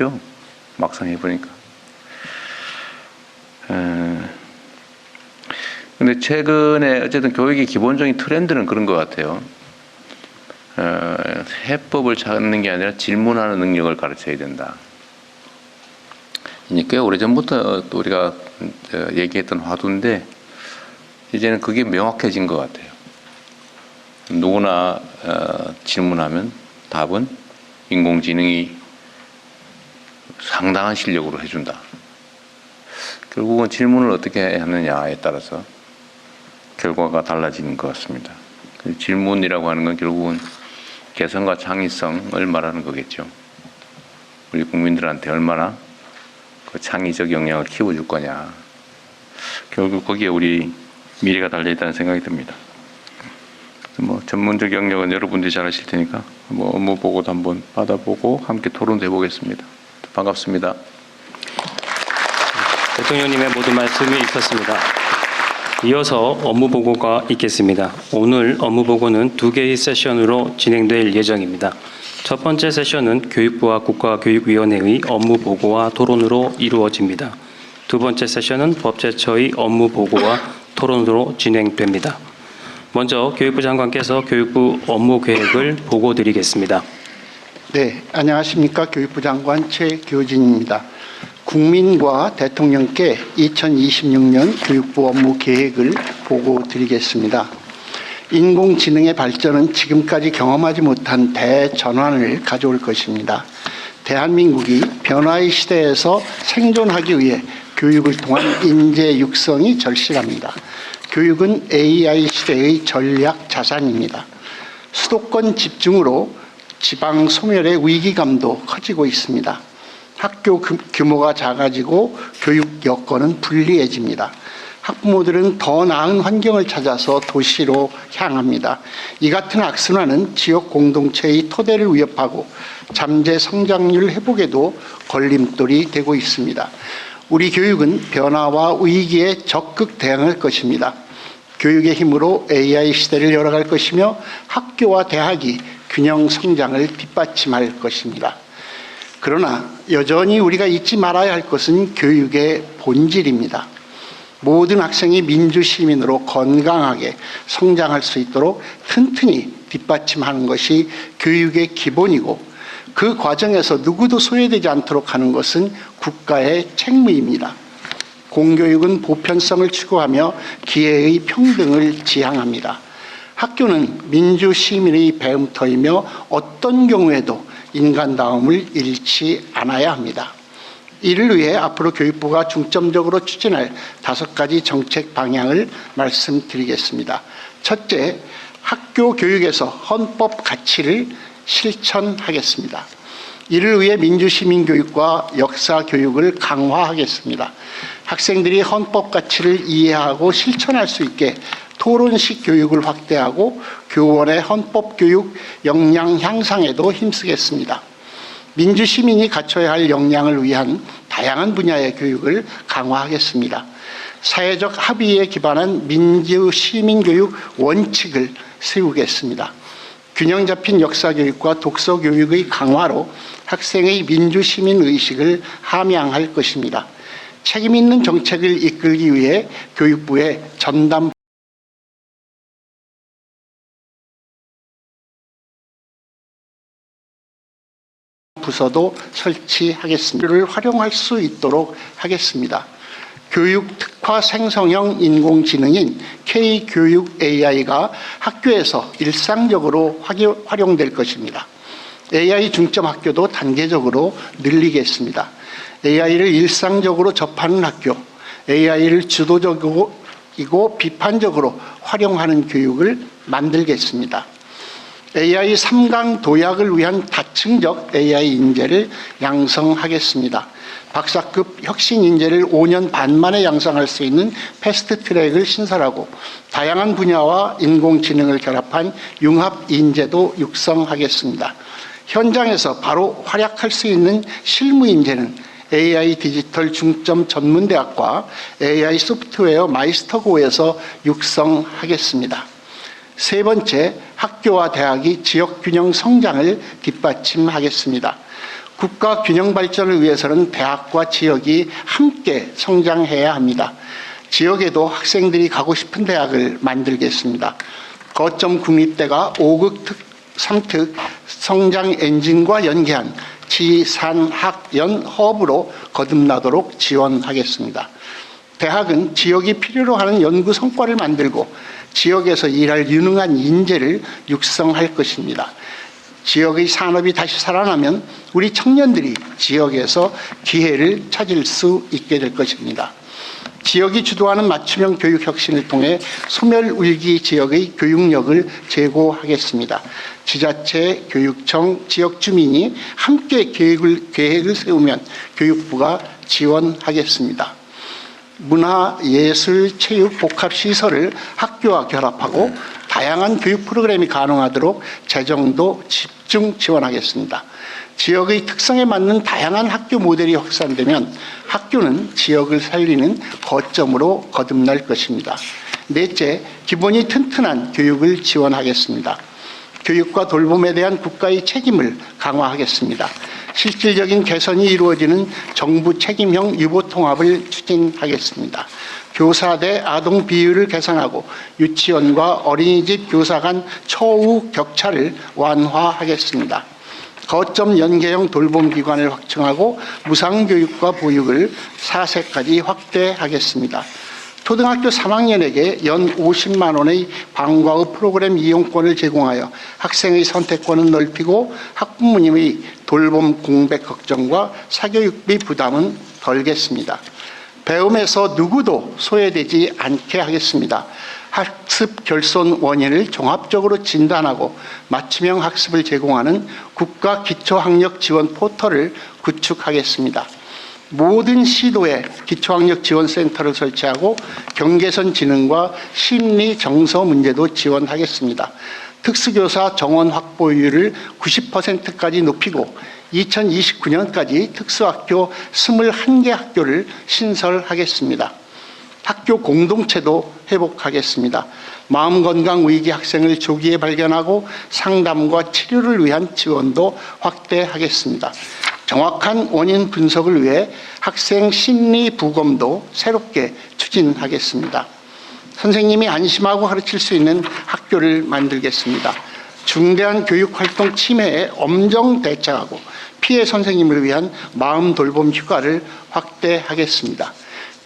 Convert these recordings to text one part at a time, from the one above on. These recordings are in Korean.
어렵죠. 막상 해보니까. 근데 최근에 어쨌든 교육의 기본적인 트렌드는 그런 것 같아요. 해법을 찾는 게 아니라 질문하는 능력을 가르쳐야 된다. 이제 꽤 오래전부터 또 우리가 얘기했던 화두인데 이제는 그게 명확해진 것 같아요. 누구나 질문하면 답은 인공지능이 상당한 실력으로 해준다. 결국은 질문을 어떻게 하느냐에 따라서 결과가 달라지는 것 같습니다. 질문이라고 하는 건 결국은 개성과 창의성을 말하는 거겠죠. 우리 국민들한테 얼마나 그 창의적 역량을 키워줄 거냐. 결국 거기에 우리 미래가 달려있다는 생각이 듭니다. 전문적 영역은 여러분들이 잘 아실 테니까 업무 보고도 한번 받아보고 함께 토론도 해보겠습니다. 반갑습니다. 대통령님의 모든 말씀이 있었습니다. 이어서 업무 보고가 있겠습니다. 오늘 업무 보고는 2개의 세션으로 진행될 예정입니다. 첫 번째 세션은 교육부와 국가교육위원회의 업무 보고와 토론으로 이루어집니다. 두 번째 세션은 법제처의 업무 보고와 토론으로 진행됩니다. 먼저 교육부 장관께서 교육부 업무 계획을 보고 드리겠습니다. 네, 안녕하십니까. 교육부 장관 최교진입니다. 국민과 대통령께 2026년 교육부 업무 계획을 보고 드리겠습니다. 인공지능의 발전은 지금까지 경험하지 못한 대전환을 가져올 것입니다. 대한민국이 변화의 시대에서 생존하기 위해 교육을 통한 인재 육성이 절실합니다. 교육은 AI 시대의 전략 자산입니다. 수도권 집중으로 지방 소멸의 위기감도 커지고 있습니다. 학교 규모가 작아지고 교육 여건은 불리해집니다. 학부모들은 더 나은 환경을 찾아서 도시로 향합니다. 이 같은 악순환은 지역 공동체의 토대를 위협하고 잠재 성장률 회복에도 걸림돌이 되고 있습니다. 우리 교육은 변화와 위기에 적극 대응할 것입니다. 교육의 힘으로 AI 시대를 열어갈 것이며 학교와 대학이 균형 성장을 뒷받침할 것입니다. 그러나 여전히 우리가 잊지 말아야 할 것은 교육의 본질입니다. 모든 학생이 민주시민으로 건강하게 성장할 수 있도록 튼튼히 뒷받침하는 것이 교육의 기본이고 그 과정에서 누구도 소외되지 않도록 하는 것은 국가의 책무입니다. 공교육은 보편성을 추구하며 기회의 평등을 지향합니다. 학교는 민주시민의 배움터이며 어떤 경우에도 인간다움을 잃지 않아야 합니다. 이를 위해 앞으로 교육부가 중점적으로 추진할 5가지 정책 방향을 말씀드리겠습니다. 첫째, 학교 교육에서 헌법 가치를 실천하겠습니다. 이를 위해 민주시민교육과 역사교육을 강화하겠습니다. 학생들이 헌법 가치를 이해하고 실천할 수 있게 토론식 교육을 확대하고 교원의 헌법교육 역량 향상에도 힘쓰겠습니다. 민주시민이 갖춰야 할 역량을 위한 다양한 분야의 교육을 강화하겠습니다. 사회적 합의에 기반한 민주시민교육 원칙을 세우겠습니다. 균형 잡힌 역사교육과 독서교육의 강화로 학생의 민주시민의식을 함양할 것입니다. 책임 있는 정책을 이끌기 위해 교육부의 전담 부서도 설치하겠습니다. 를 활용할 수 있도록 하겠습니다. 교육 특화 생성형 인공지능인 K-교육 AI가 학교에서 일상적으로 활용될 것입니다. AI 중점 학교도 단계적으로 늘리겠습니다. AI를 일상적으로 접하는 학교, AI를 주도적이고 비판적으로 활용하는 교육을 만들겠습니다. AI 3강 도약을 위한 다층적 AI 인재를 양성하겠습니다. 박사급 혁신 인재를 5년 반 만에 양성할 수 있는 패스트트랙을 신설하고 다양한 분야와 인공지능을 결합한 융합 인재도 육성하겠습니다. 현장에서 바로 활약할 수 있는 실무 인재는 AI 디지털 중점 전문대학과 AI 소프트웨어 마이스터고에서 육성하겠습니다. 세 번째, 학교와 대학이 지역균형 성장을 뒷받침하겠습니다. 국가 균형 발전을 위해서는 대학과 지역이 함께 성장해야 합니다. 지역에도 학생들이 가고 싶은 대학을 만들겠습니다. 거점 국립대가 5급 3특 성장 엔진과 연계한 지산학연 허브로 거듭나도록 지원하겠습니다. 대학은 지역이 필요로 하는 연구 성과를 만들고 지역에서 일할 유능한 인재를 육성할 것입니다. 지역의 산업이 다시 살아나면 우리 청년들이 지역에서 기회를 찾을 수 있게 될 것입니다. 지역이 주도하는 맞춤형 교육 혁신을 통해 소멸위기 지역의 교육력을 제고하겠습니다. 지자체, 교육청, 지역 주민이 함께 계획을 세우면 교육부가 지원하겠습니다. 문화, 예술, 체육, 복합시설을 학교와 결합하고 다양한 교육 프로그램이 가능하도록 재정도 집중 지원하겠습니다. 지역의 특성에 맞는 다양한 학교 모델이 확산되면 학교는 지역을 살리는 거점으로 거듭날 것입니다. 넷째, 기본이 튼튼한 교육을 지원하겠습니다. 교육과 돌봄에 대한 국가의 책임을 강화하겠습니다. 실질적인 개선이 이루어지는 정부 책임형 유보통합을 추진하겠습니다. 교사 대 아동 비율을 개선하고 유치원과 어린이집 교사 간 처우 격차를 완화하겠습니다. 거점 연계형 돌봄기관을 확충하고 무상교육과 보육을 4세까지 확대하겠습니다. 초등학교 3학년에게 연 50만 원의 방과후 프로그램 이용권을 제공하여 학생의 선택권을 넓히고 학부모님의 돌봄 공백 걱정과 사교육비 부담은 덜겠습니다. 배움에서 누구도 소외되지 않게 하겠습니다. 학습 결손 원인을 종합적으로 진단하고 맞춤형 학습을 제공하는 국가 기초학력 지원 포털을 구축하겠습니다. 모든 시도에 기초학력 지원센터를 설치하고 경계선 지능과 심리 정서 문제도 지원하겠습니다. 특수교사 정원 확보율을 90%까지 높이고 2029년까지 특수학교 21개 학교를 신설하겠습니다. 학교 공동체도 회복하겠습니다. 마음건강 위기 학생을 조기에 발견하고 상담과 치료를 위한 지원도 확대하겠습니다. 정확한 원인 분석을 위해 학생 심리 부검도 새롭게 추진하겠습니다. 선생님이 안심하고 가르칠 수 있는 학교를 만들겠습니다. 중대한 교육활동 침해에 엄정 대처하고 피해 선생님을 위한 마음 돌봄 휴가를 확대하겠습니다.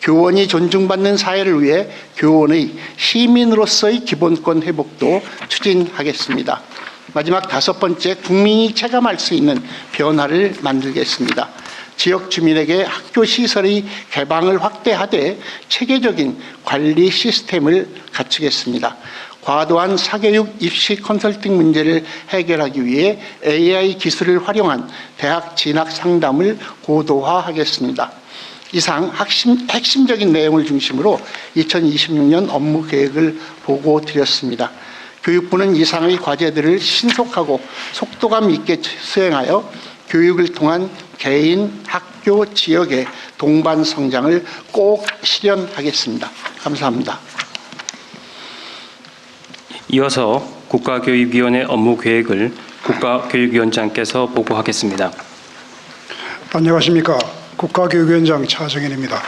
교원이 존중받는 사회를 위해 교원의 시민으로서의 기본권 회복도 추진하겠습니다. 마지막 5번째, 국민이 체감할 수 있는 변화를 만들겠습니다. 지역 주민에게 학교 시설의 개방을 확대하되 체계적인 관리 시스템을 갖추겠습니다. 과도한 사교육 입시 컨설팅 문제를 해결하기 위해 AI 기술을 활용한 대학 진학 상담을 고도화하겠습니다. 이상 핵심적인 내용을 중심으로 2026년 업무 계획을 보고 드렸습니다. 교육부는 이상의 과제들을 신속하고 속도감 있게 수행하여 교육을 통한 개인, 학교, 지역의 동반 성장을 꼭 실현하겠습니다. 감사합니다. 이어서 국가교육위원회 업무 계획을 국가교육위원장께서 보고하겠습니다. 안녕하십니까. 국가교육위원장 차정현입니다.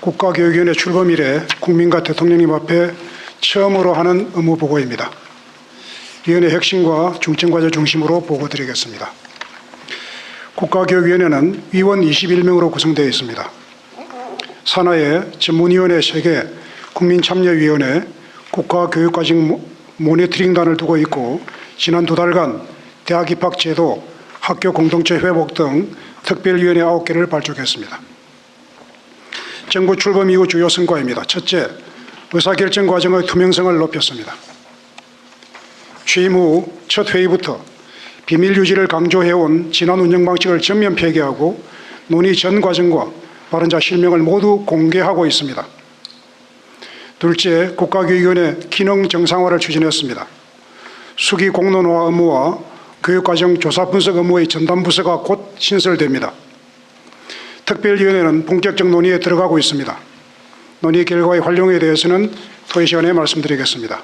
국가교육위원회 출범 이래 국민과 대통령님 앞에 처음으로 하는 업무 보고입니다. 위원회 핵심과 중점과제 중심으로 보고드리겠습니다. 국가교육위원회는 위원 21명으로 구성되어 있습니다. 산하에 전문위원회 3개, 국민참여위원회, 국가교육과정 모니터링단을 두고 있고 지난 2달간 대학 입학 제도, 학교 공동체 회복 등 특별위원회 9개를 발족했습니다. 정부 출범 이후 주요 성과입니다. 첫째, 의사결정 과정의 투명성을 높였습니다. 취임 후 첫 회의부터 비밀 유지를 강조해온 지난 운영 방식을 전면 폐기하고 논의 전 과정과 발언자 실명을 모두 공개하고 있습니다. 둘째, 국가교육위원회 기능 정상화를 추진했습니다. 수기 공론화 업무와 교육과정 조사 분석 업무의 전담부서가 곧 신설됩니다. 특별위원회는 본격적 논의에 들어가고 있습니다. 논의 결과의 활용에 대해서는 토의 시간에 말씀드리겠습니다.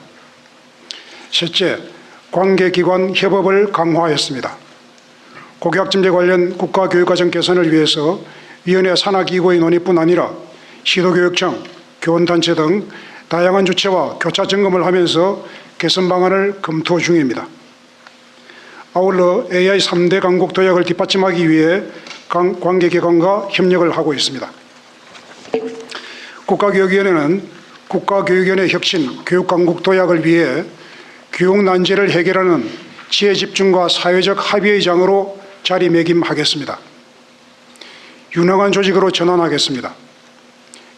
셋째, 관계기관 협업을 강화했습니다. 고교학점제 관련 국가교육과정 개선을 위해서 위원회 산하기구의 논의뿐 아니라 시도교육청, 교원단체 등 다양한 주체와 교차 점검을 하면서 개선 방안을 검토 중입니다. 아울러 AI 3대 강국 도약을 뒷받침하기 위해 관계기관과 협력을 하고 있습니다. 국가교육위원회는 국가교육위원회 혁신, 교육강국 도약을 위해 교육난제를 해결하는 지혜집중과 사회적 합의의 장으로 자리매김하겠습니다. 유능한 조직으로 전환하겠습니다.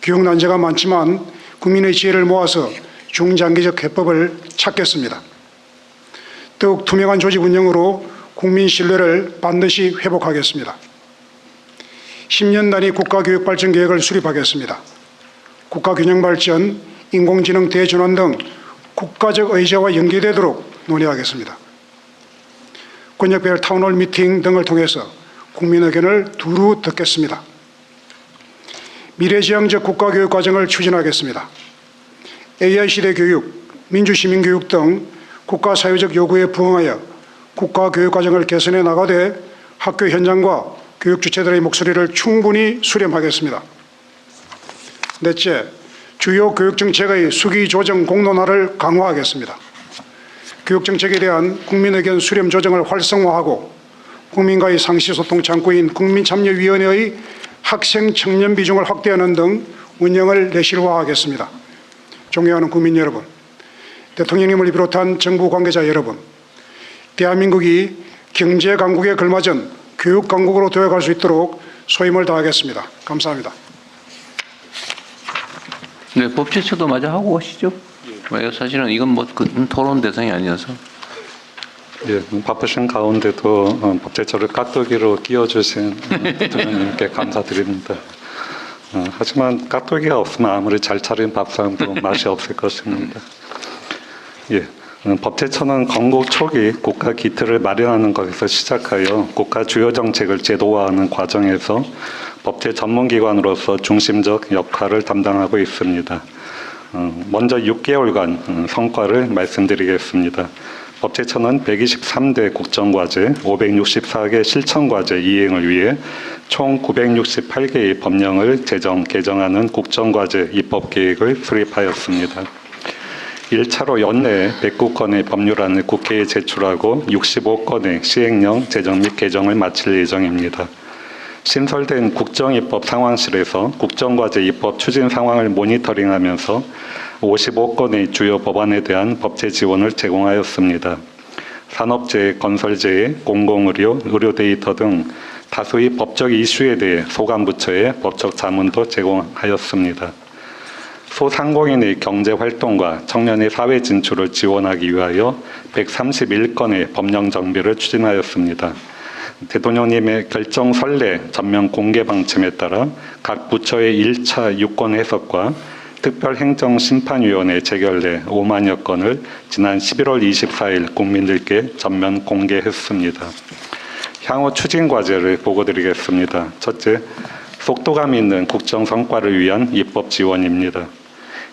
교육난제가 많지만 국민의 지혜를 모아서 중장기적 해법을 찾겠습니다. 더욱 투명한 조직 운영으로 국민 신뢰를 반드시 회복하겠습니다. 10년 단위 국가교육발전 계획을 수립하겠습니다. 국가균형발전, 인공지능 대전환 등 국가적 의제와 연계되도록 논의하겠습니다. 권역별 타운홀 미팅 등을 통해서 국민 의견을 두루 듣겠습니다. 미래지향적 국가교육 과정을 추진하겠습니다. AI 시대 교육, 민주시민교육 등 국가 사회적 요구에 부응하여 국가교육 과정을 개선해 나가되 학교 현장과 교육 주체들의 목소리를 충분히 수렴하겠습니다. 넷째, 주요 교육정책의 수기 조정 공론화를 강화하겠습니다. 교육정책에 대한 국민 의견 수렴 조정을 활성화하고 국민과의 상시소통 창구인 국민참여위원회의 학생 청년 비중을 확대하는 등 운영을 내실화하겠습니다. 존경하는 국민 여러분, 대통령님을 비롯한 정부 관계자 여러분, 대한민국이 경제 강국에 걸맞은 교육 강국으로 도약할 수 있도록 소임을 다하겠습니다. 감사합니다. 네, 법제처도 마저 하고 오시죠. 왜요? 사실은 이건 뭐 토론 대상이 아니어서. 예, 바쁘신 가운데도 법제처를 깍두기로 끼워주신 대통령님께 감사드립니다. 하지만 깍두기가 없으면 아무리 잘 차린 밥상도 맛이 없을 것입니다. 예, 법제처는 건국 초기 국가 기틀을 마련하는 것에서 시작하여 국가 주요 정책을 제도화하는 과정에서 법제 전문기관으로서 중심적 역할을 담당하고 있습니다. 먼저 6개월간 성과를 말씀드리겠습니다. 법제처는 123대 국정과제, 564개 실천과제 이행을 위해 총 968개의 법령을 제정, 개정하는 국정과제 입법계획을 수립하였습니다. 1차로 연내에 109건의 법률안을 국회에 제출하고 65건의 시행령 제정 및 개정을 마칠 예정입니다. 신설된 국정입법 상황실에서 국정과제 입법 추진 상황을 모니터링하면서 55건의 주요 법안에 대한 법제 지원을 제공하였습니다. 산업재해, 건설재해, 공공의료, 의료 데이터 등 다수의 법적 이슈에 대해 소관부처에 법적 자문도 제공하였습니다. 소상공인의 경제활동과 청년의 사회 진출을 지원하기 위하여 131건의 법령 정비를 추진하였습니다. 대통령님의 결정 선례 전면 공개 방침에 따라 각 부처의 1차 유권 해석과 특별행정심판위원회 재결례 5만여 건을 지난 11월 24일 국민들께 전면 공개했습니다. 향후 추진 과제를 보고드리겠습니다. 첫째, 속도감 있는 국정 성과를 위한 입법 지원입니다.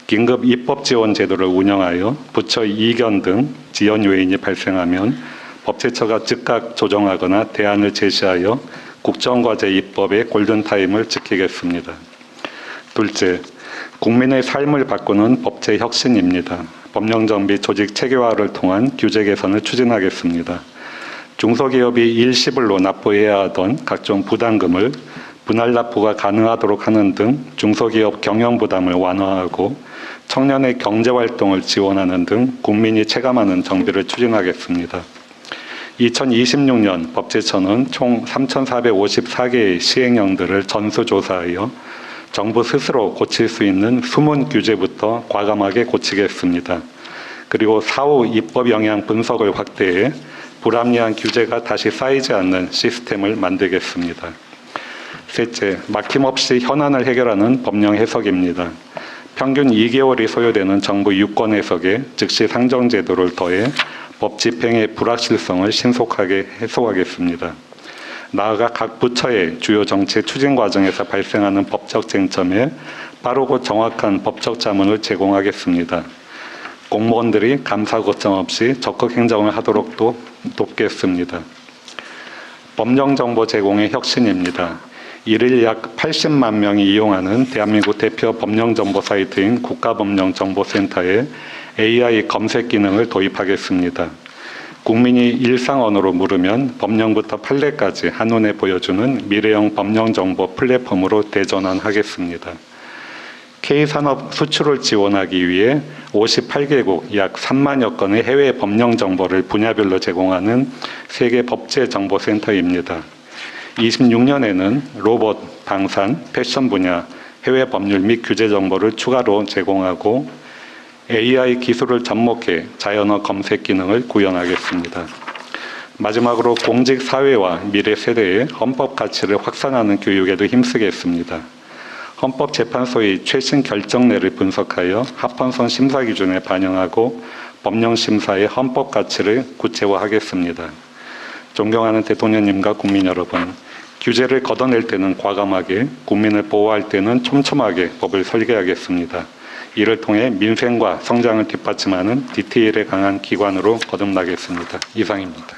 긴급 입법 지원 제도를 운영하여 부처 이견 등 지연 요인이 발생하면 법제처가 즉각 조정하거나 대안을 제시하여 국정과제 입법의 골든타임을 지키겠습니다. 둘째, 국민의 삶을 바꾸는 법제 혁신입니다. 법령정비 조직 체계화를 통한 규제 개선을 추진하겠습니다. 중소기업이 일시불로 납부해야 하던 각종 부담금을 분할 납부가 가능하도록 하는 등 중소기업 경영 부담을 완화하고 청년의 경제활동을 지원하는 등 국민이 체감하는 정비를 추진하겠습니다. 2026년 법제처는 총 3,454개의 시행령들을 전수조사하여 정부 스스로 고칠 수 있는 숨은 규제부터 과감하게 고치겠습니다. 그리고 사후 입법 영향 분석을 확대해 불합리한 규제가 다시 쌓이지 않는 시스템을 만들겠습니다. 셋째, 막힘없이 현안을 해결하는 법령 해석입니다. 평균 2개월이 소요되는 정부 유권 해석에 즉시 상정 제도를 더해 법 집행의 불확실성을 신속하게 해소하겠습니다. 나아가 각 부처의 주요 정책 추진 과정에서 발생하는 법적 쟁점에 빠르고 정확한 법적 자문을 제공하겠습니다. 공무원들이 감사 거점 없이 적극 행정을 하도록 돕겠습니다. 법령 정보 제공의 혁신입니다. 일일 약 80만 명이 이용하는 대한민국 대표 법령 정보 사이트인 국가법령정보센터에 AI 검색 기능을 도입하겠습니다. 국민이 일상 언어로 물으면 법령부터 판례까지 한눈에 보여주는 미래형 법령 정보 플랫폼으로 대전환하겠습니다. K산업 수출을 지원하기 위해 58개국 약 3만여 건의 해외 법령 정보를 분야별로 제공하는 세계 법제정보센터입니다. 26년에는 로봇, 방산, 패션 분야, 해외 법률 및 규제 정보를 추가로 제공하고 AI 기술을 접목해 자연어 검색 기능을 구현하겠습니다. 마지막으로 공직 사회와 미래 세대의 헌법 가치를 확산하는 교육에도 힘쓰겠습니다. 헌법재판소의 최신 결정례를 분석하여 합헌성 심사 기준에 반영하고 법령 심사의 헌법 가치를 구체화하겠습니다. 존경하는 대통령님과 국민 여러분, 규제를 걷어낼 때는 과감하게, 국민을 보호할 때는 촘촘하게 법을 설계하겠습니다. 이를 통해 민생과 성장을 뒷받침하는 디테일에 강한 기관으로 거듭나겠습니다. 이상입니다.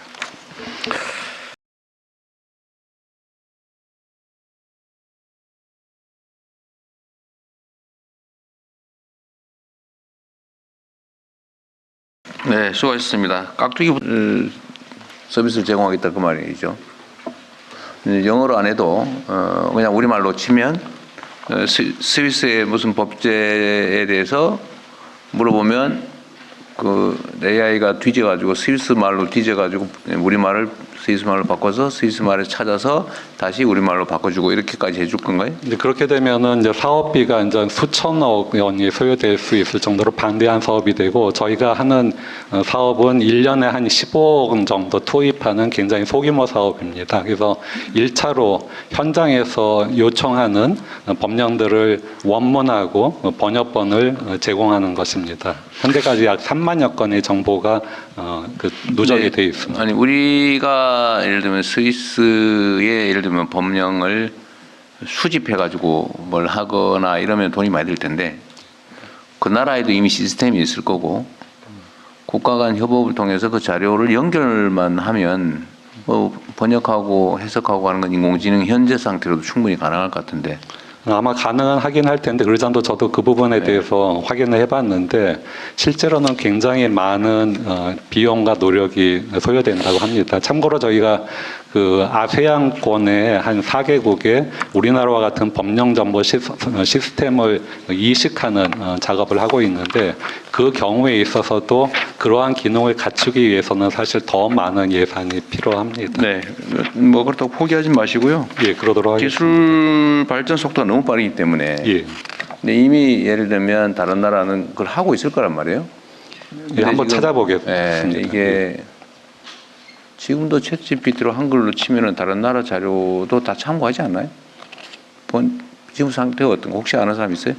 네, 수고하셨습니다. 깍두기 서비스를 제공하겠다 그 말이죠. 영어로 안 해도 그냥 우리말로 치면 스위스의 무슨 법제에 대해서 물어보면 그 AI가 뒤져가지고 스위스 말로 뒤져가지고 우리말을 스위스 말로 바꿔서 스위스 말을 찾아서 다시 우리말로 바꿔주고 이렇게까지 해줄 건가요? 이제 그렇게 되면은 이제 사업비가 이제 수천억 원이 소요될 수 있을 정도로 방대한 사업이 되고, 저희가 하는 사업은 1년에 한 15억 원 정도 투입하는 굉장히 소규모 사업입니다. 그래서 1차로 현장에서 요청하는 법령들을 원문하고 번역본을 제공하는 것입니다. 현재까지 약 3만여 건의 정보가 누적이 되어 있습니다. 아니 우리가 예를 들면 스위스의 예를 들면 법령을 수집해가지고 뭘 하거나 이러면 돈이 많이 들 텐데 그 나라에도 이미 시스템이 있을 거고 국가 간 협업을 통해서 그 자료를 연결만 하면 뭐 번역하고 해석하고 하는 건 인공지능 현재 상태로도 충분히 가능할 것 같은데. 아마 가능은 하긴 할 텐데, 의장도 저도 그 부분에 대해서 확인을 해봤는데 실제로는 굉장히 많은 비용과 노력이 소요된다고 합니다. 참고로 저희가 그 아세안권의 한 4개국에 우리나라와 같은 법령 정보 시스템을 이식하는 작업을 하고 있는데, 그 경우에 있어서도 그러한 기능을 갖추기 위해서는 사실 더 많은 예산이 필요합니다. 네, 뭐 그렇다고 포기하지 마시고요. 예, 그러도록 하겠습니다. 기술 발전 속도가 너무 빠르기 때문에. 예. 근데 이미 예를 들면 다른 나라는 그걸 하고 있을 거란 말이에요. 예, 한번 지금, 찾아보겠습니다. 이게 지금도 챗GPT로 한글로 치면은 다른 나라 자료도 다 참고하지 않나요? 지금 상태가 어떤 거 혹시 아는 사람 있어요?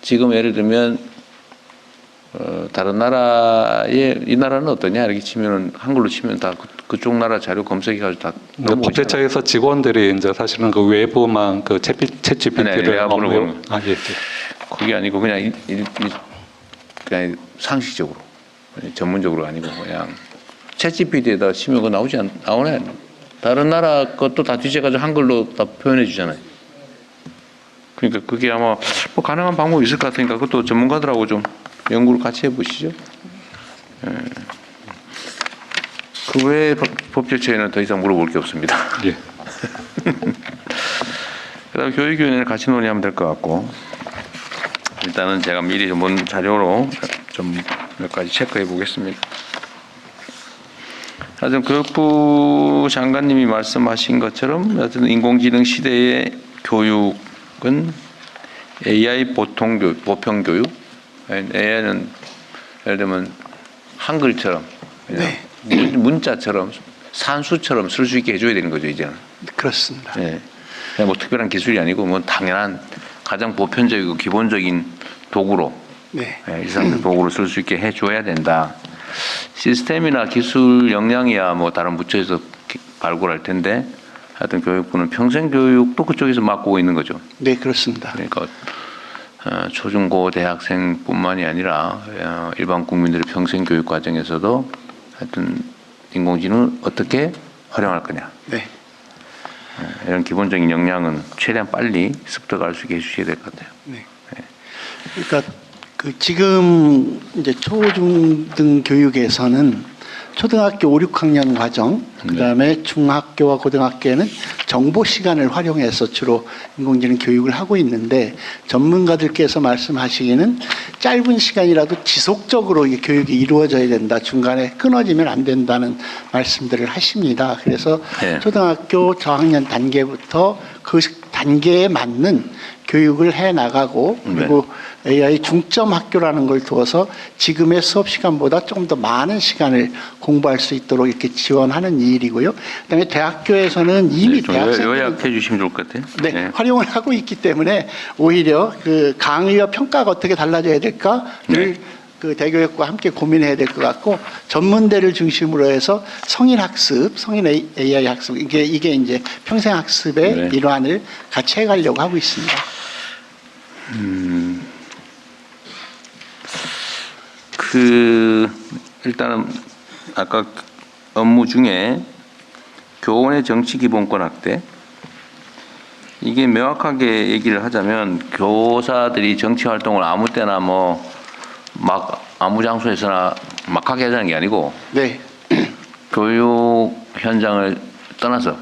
지금 예를 들면 다른 나라에 이 나라는 어떠냐 이렇게 치면은 한글로 치면 다 그쪽 나라 자료 검색해가지고 다. 법제처에서 직원들이 이제 사실은 그 외부만 그 챗GPT를 업무. 아, 예. 그게 아니고 그냥 그냥 상식적으로 전문적으로 아니고 그냥 챗GPT에다 치면 그거 나오네. 다른 나라 것도 다 뒤져가지고 한글로 다 표현해 주잖아요. 그러니까 그게 아마 뭐 가능한 방법이 있을 것 같으니까 그것도 전문가들하고 좀 연구를 같이 해보시죠. 그 외에 법제처에는 더 이상 물어볼 게 없습니다. 예. 그다음 교육위원회를 같이 논의하면 될 것 같고, 일단은 제가 미리 전문 자료로 좀 몇 가지 체크해 보겠습니다. 하여튼 교육부 장관님이 말씀하신 것처럼 하여튼 인공지능 시대의 교육은 AI 보통 교육, 보편 교육. AI는 예를 들면 한글처럼 문자처럼 산수처럼 쓸 수 있게 해줘야 되는 거죠 이제는. 그렇습니다. 네. 그냥 뭐 특별한 기술이 아니고 뭐 당연한 가장 보편적이고 기본적인 도구로 일상적 도구로 쓸 수 있게 해줘야 된다. 시스템이나 기술 역량이야 뭐 다른 부처에서 발굴할 텐데 하여튼 교육부는 평생 교육도 그쪽에서 맡고 있는 거죠. 네, 그렇습니다. 그러니까 초중고 대학생뿐만이 아니라 일반 국민들의 평생 교육 과정에서도 하여튼 인공지능을 어떻게 활용할 거냐. 네. 이런 기본적인 역량은 최대한 빨리 습득할 수 있게 해주셔야 될 것 같아요. 그러니까 그 지금 이제 초중등 교육에서는 초등학교 5, 6학년 과정, 그다음에 중학교와 고등학교에는 정보 시간을 활용해서 주로 인공지능 교육을 하고 있는데 전문가들께서 말씀하시기는 짧은 시간이라도 지속적으로 이 교육이 이루어져야 된다. 중간에 끊어지면 안 된다는 말씀들을 하십니다. 그래서 네. 초등학교 저학년 단계부터 그 단계에 맞는 교육을 해 나가고 그리고 AI 중점 학교라는 걸 두어서 지금의 수업 시간보다 조금 더 많은 시간을 공부할 수 있도록 이렇게 지원하는 일이고요. 그다음에 대학교에서는 이미 좀 대학생 요약해 주시면 좋을 것 같아요. 네, 활용을 하고 있기 때문에 오히려 그 강의와 평가가 어떻게 달라져야 될까를 그 대교육과 함께 고민해야 될 것 같고 전문대를 중심으로 해서 성인 학습, 성인 AI 학습 이게 이제 평생 학습의 네. 일환을 같이 해가려고 하고 있습니다. 일단은 아까 업무 중에 교원의 정치 기본권 확대 이게 명확하게 얘기를 하자면 교사들이 정치 활동을 아무 때나 뭐 막 아무 장소에서나 막 하게 하자는 게 아니고 네, 교육 현장을 떠나서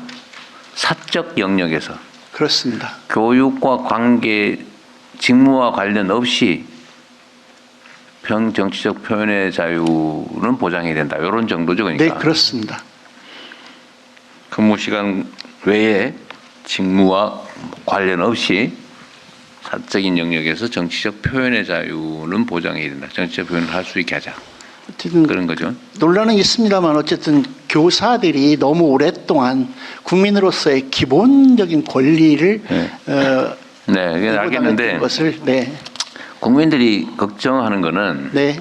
사적 영역에서 그렇습니다. 교육과 관계 직무와 관련 없이 정치적 표현의 자유는 보장해야 된다. 이런 정도죠, 그러니까. 네, 그렇습니다. 근무 시간 외에 직무와 관련 없이 사적인 영역에서 정치적 표현의 자유는 보장해야 된다. 정치적 표현을 할 수 있게 하자. 어쨌든 그런 거죠. 논란은 있습니다만 어쨌든 교사들이 너무 오랫동안 국민으로서의 기본적인 권리를 네. 네, 그건 알겠는데 것을 국민들이 걱정하는 거는 네.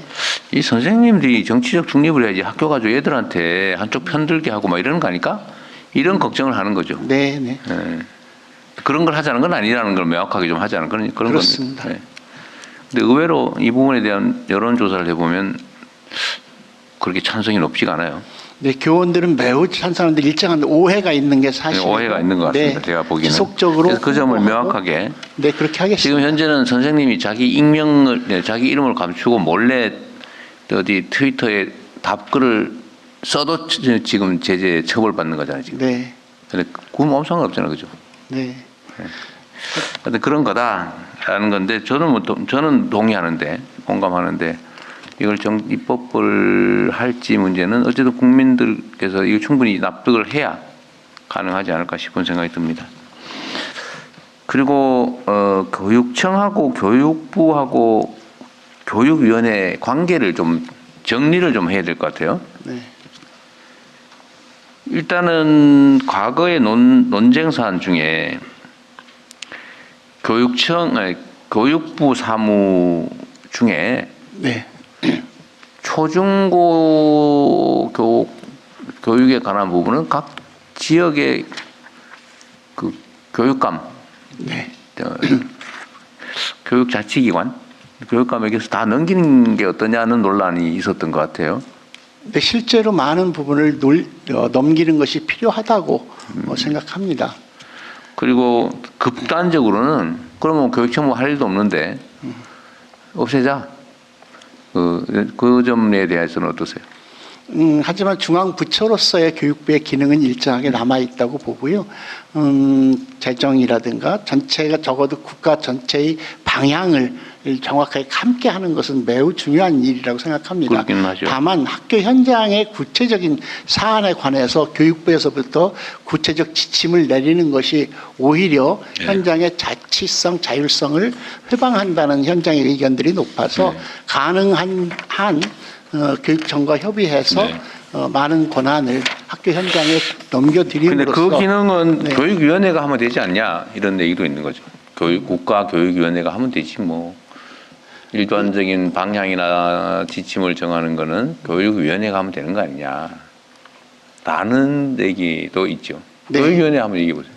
이 선생님들이 정치적 중립을 해야지 학교 가지고 애들한테 한쪽 편들게 하고 막 이러는 거 아닐까? 이런 걱정을 하는 거죠. 네, 네. 예. 그런 걸 하자는 건 아니라는 걸 명확하게 좀 하자는 그런 그렇습니다. 건데. 예. 근데 의외로 이 부분에 대한 여론조사를 해보면 그렇게 찬성이 높지가 않아요. 네, 교원들은 매우 찬성하는데 일정한 오해가 있는 게 사실이고 오해가 있는 것 같습니다. 제가 보기에는. 지속적으로 그래서 그 점을 홍보하고, 명확하게 네, 그렇게 하겠습니다. 지금 현재는 선생님이 자기 이름을 감추고 몰래 어디 트위터에 답글을 써도 지금 제재 처벌받는 거잖아요. 지금. 네, 근데 그건 아무 상관없잖아요, 그죠? 네, 근데 그런 거다라는 건데 저는 동의하는데 공감하는데 이걸 입법을 할지 문제는 어쨌든 국민들께서 이거 충분히 납득을 해야 가능하지 않을까 싶은 생각이 듭니다. 그리고 교육청하고 교육부하고 교육위원회 관계를 좀 정리를 좀 해야 될 것 같아요. 네, 일단은 과거의 논쟁 사안 중에 교육부 사무 중에 네, 초중고 교육에 관한 부분은 각 지역의 그 교육감, 네, 교육자치기관, 교육감에게서 다 넘기는 게 어떠냐는 논란이 있었던 것 같아요. 근데 실제로 많은 부분을 넘기는 것이 필요하다고 생각합니다. 그리고 극단적으로는 그러면 교육청 뭐 할 일도 없는데 없애자. 그 점에 대해서는 어떠세요? 하지만 중앙부처로서의 교육부의 기능은 일정하게 남아있다고 보고요. 재정이라든가 전체가 적어도 국가 전체의 방향을 정확하게 함께 하는 것은 매우 중요한 일이라고 생각합니다. 그렇긴 하죠. 다만 학교 현장의 구체적인 사안에 관해서 교육부에서부터 구체적 지침을 내리는 것이 오히려 현장의 자치성, 자율성을 회방한다는 현장의 의견들이 높아서 가능한 한 교육청과 협의해서 많은 권한을 학교 현장에 넘겨드림으로써. 근데 그 기능은 네. 교육위원회가 하면 되지 않냐 이런 얘기도 있는 거죠. 국가교육위원회가 하면 되지 뭐. 일반적인 방향이나 지침을 정하는 거는 교육위원회가 하면 되는 거 아니냐. 라는 얘기도 있죠. 네. 교육위원회 한번 얘기해 보세요.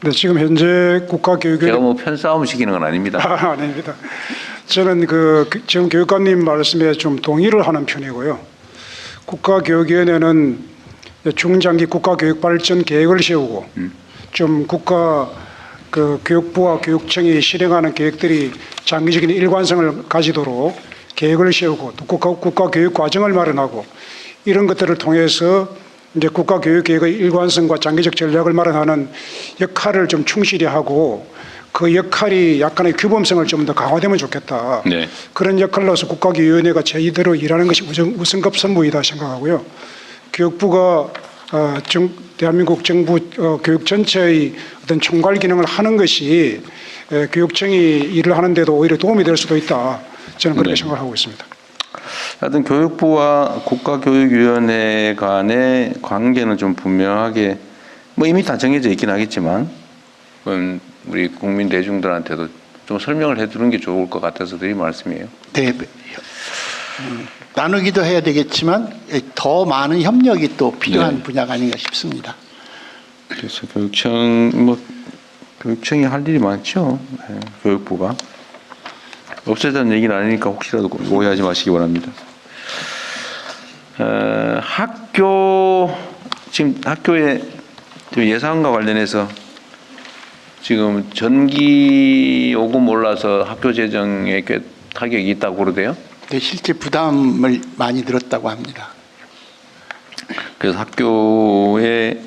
네, 지금 현재 국가교육위원회 제가 뭐 편싸움 시키는 건 아닙니다. 아닙니다. 저는 지금 교육감님 말씀에 좀 동의를 하는 편이고요. 국가교육위원회는 중장기 국가교육발전 계획을 세우고 좀 국가 그 교육부와 교육청이 실행하는 계획들이 장기적인 일관성을 가지도록 계획을 세우고 또 국가교육과정을 마련하고 이런 것들을 통해서 이제 국가교육계획의 일관성과 장기적 전략을 마련하는 역할을 좀 충실히 하고 그 역할이 약간의 규범성을 좀 더 강화되면 좋겠다. 네. 그런 역할로서 국가교육위원회가 제대로 일하는 것이 우선급 선무이다 생각하고요. 교육부가 대한민국 정부 교육 전체의 어떤 총괄 기능을 하는 것이 교육청이 일을 하는데도 오히려 도움이 될 수도 있다. 저는 그렇게 네. 생각하고 있습니다. 하여튼 교육부와 국가교육위원회 간의 관계는 좀 분명하게 뭐 이미 다 정해져 있긴 하겠지만 우리 국민 대중들한테도 좀 설명을 해두는 게 좋을 것 같아서 드린 말씀이에요. 네. 나누기도 해야 되겠지만 더 많은 협력이 또 필요한 네. 분야가 아닌가 싶습니다. 그래서 교육청이 할 일이 많죠. 네, 교육부가 없애자는 얘기는 아니니까 혹시라도 오해하지 마시기 바랍니다. 지금 학교의 예산과 관련해서 지금 전기 요금 올라서 학교 재정에 꽤 타격이 있다고 그러대요. 네, 실제 부담을 많이 들었다고 합니다. 그래서 학교의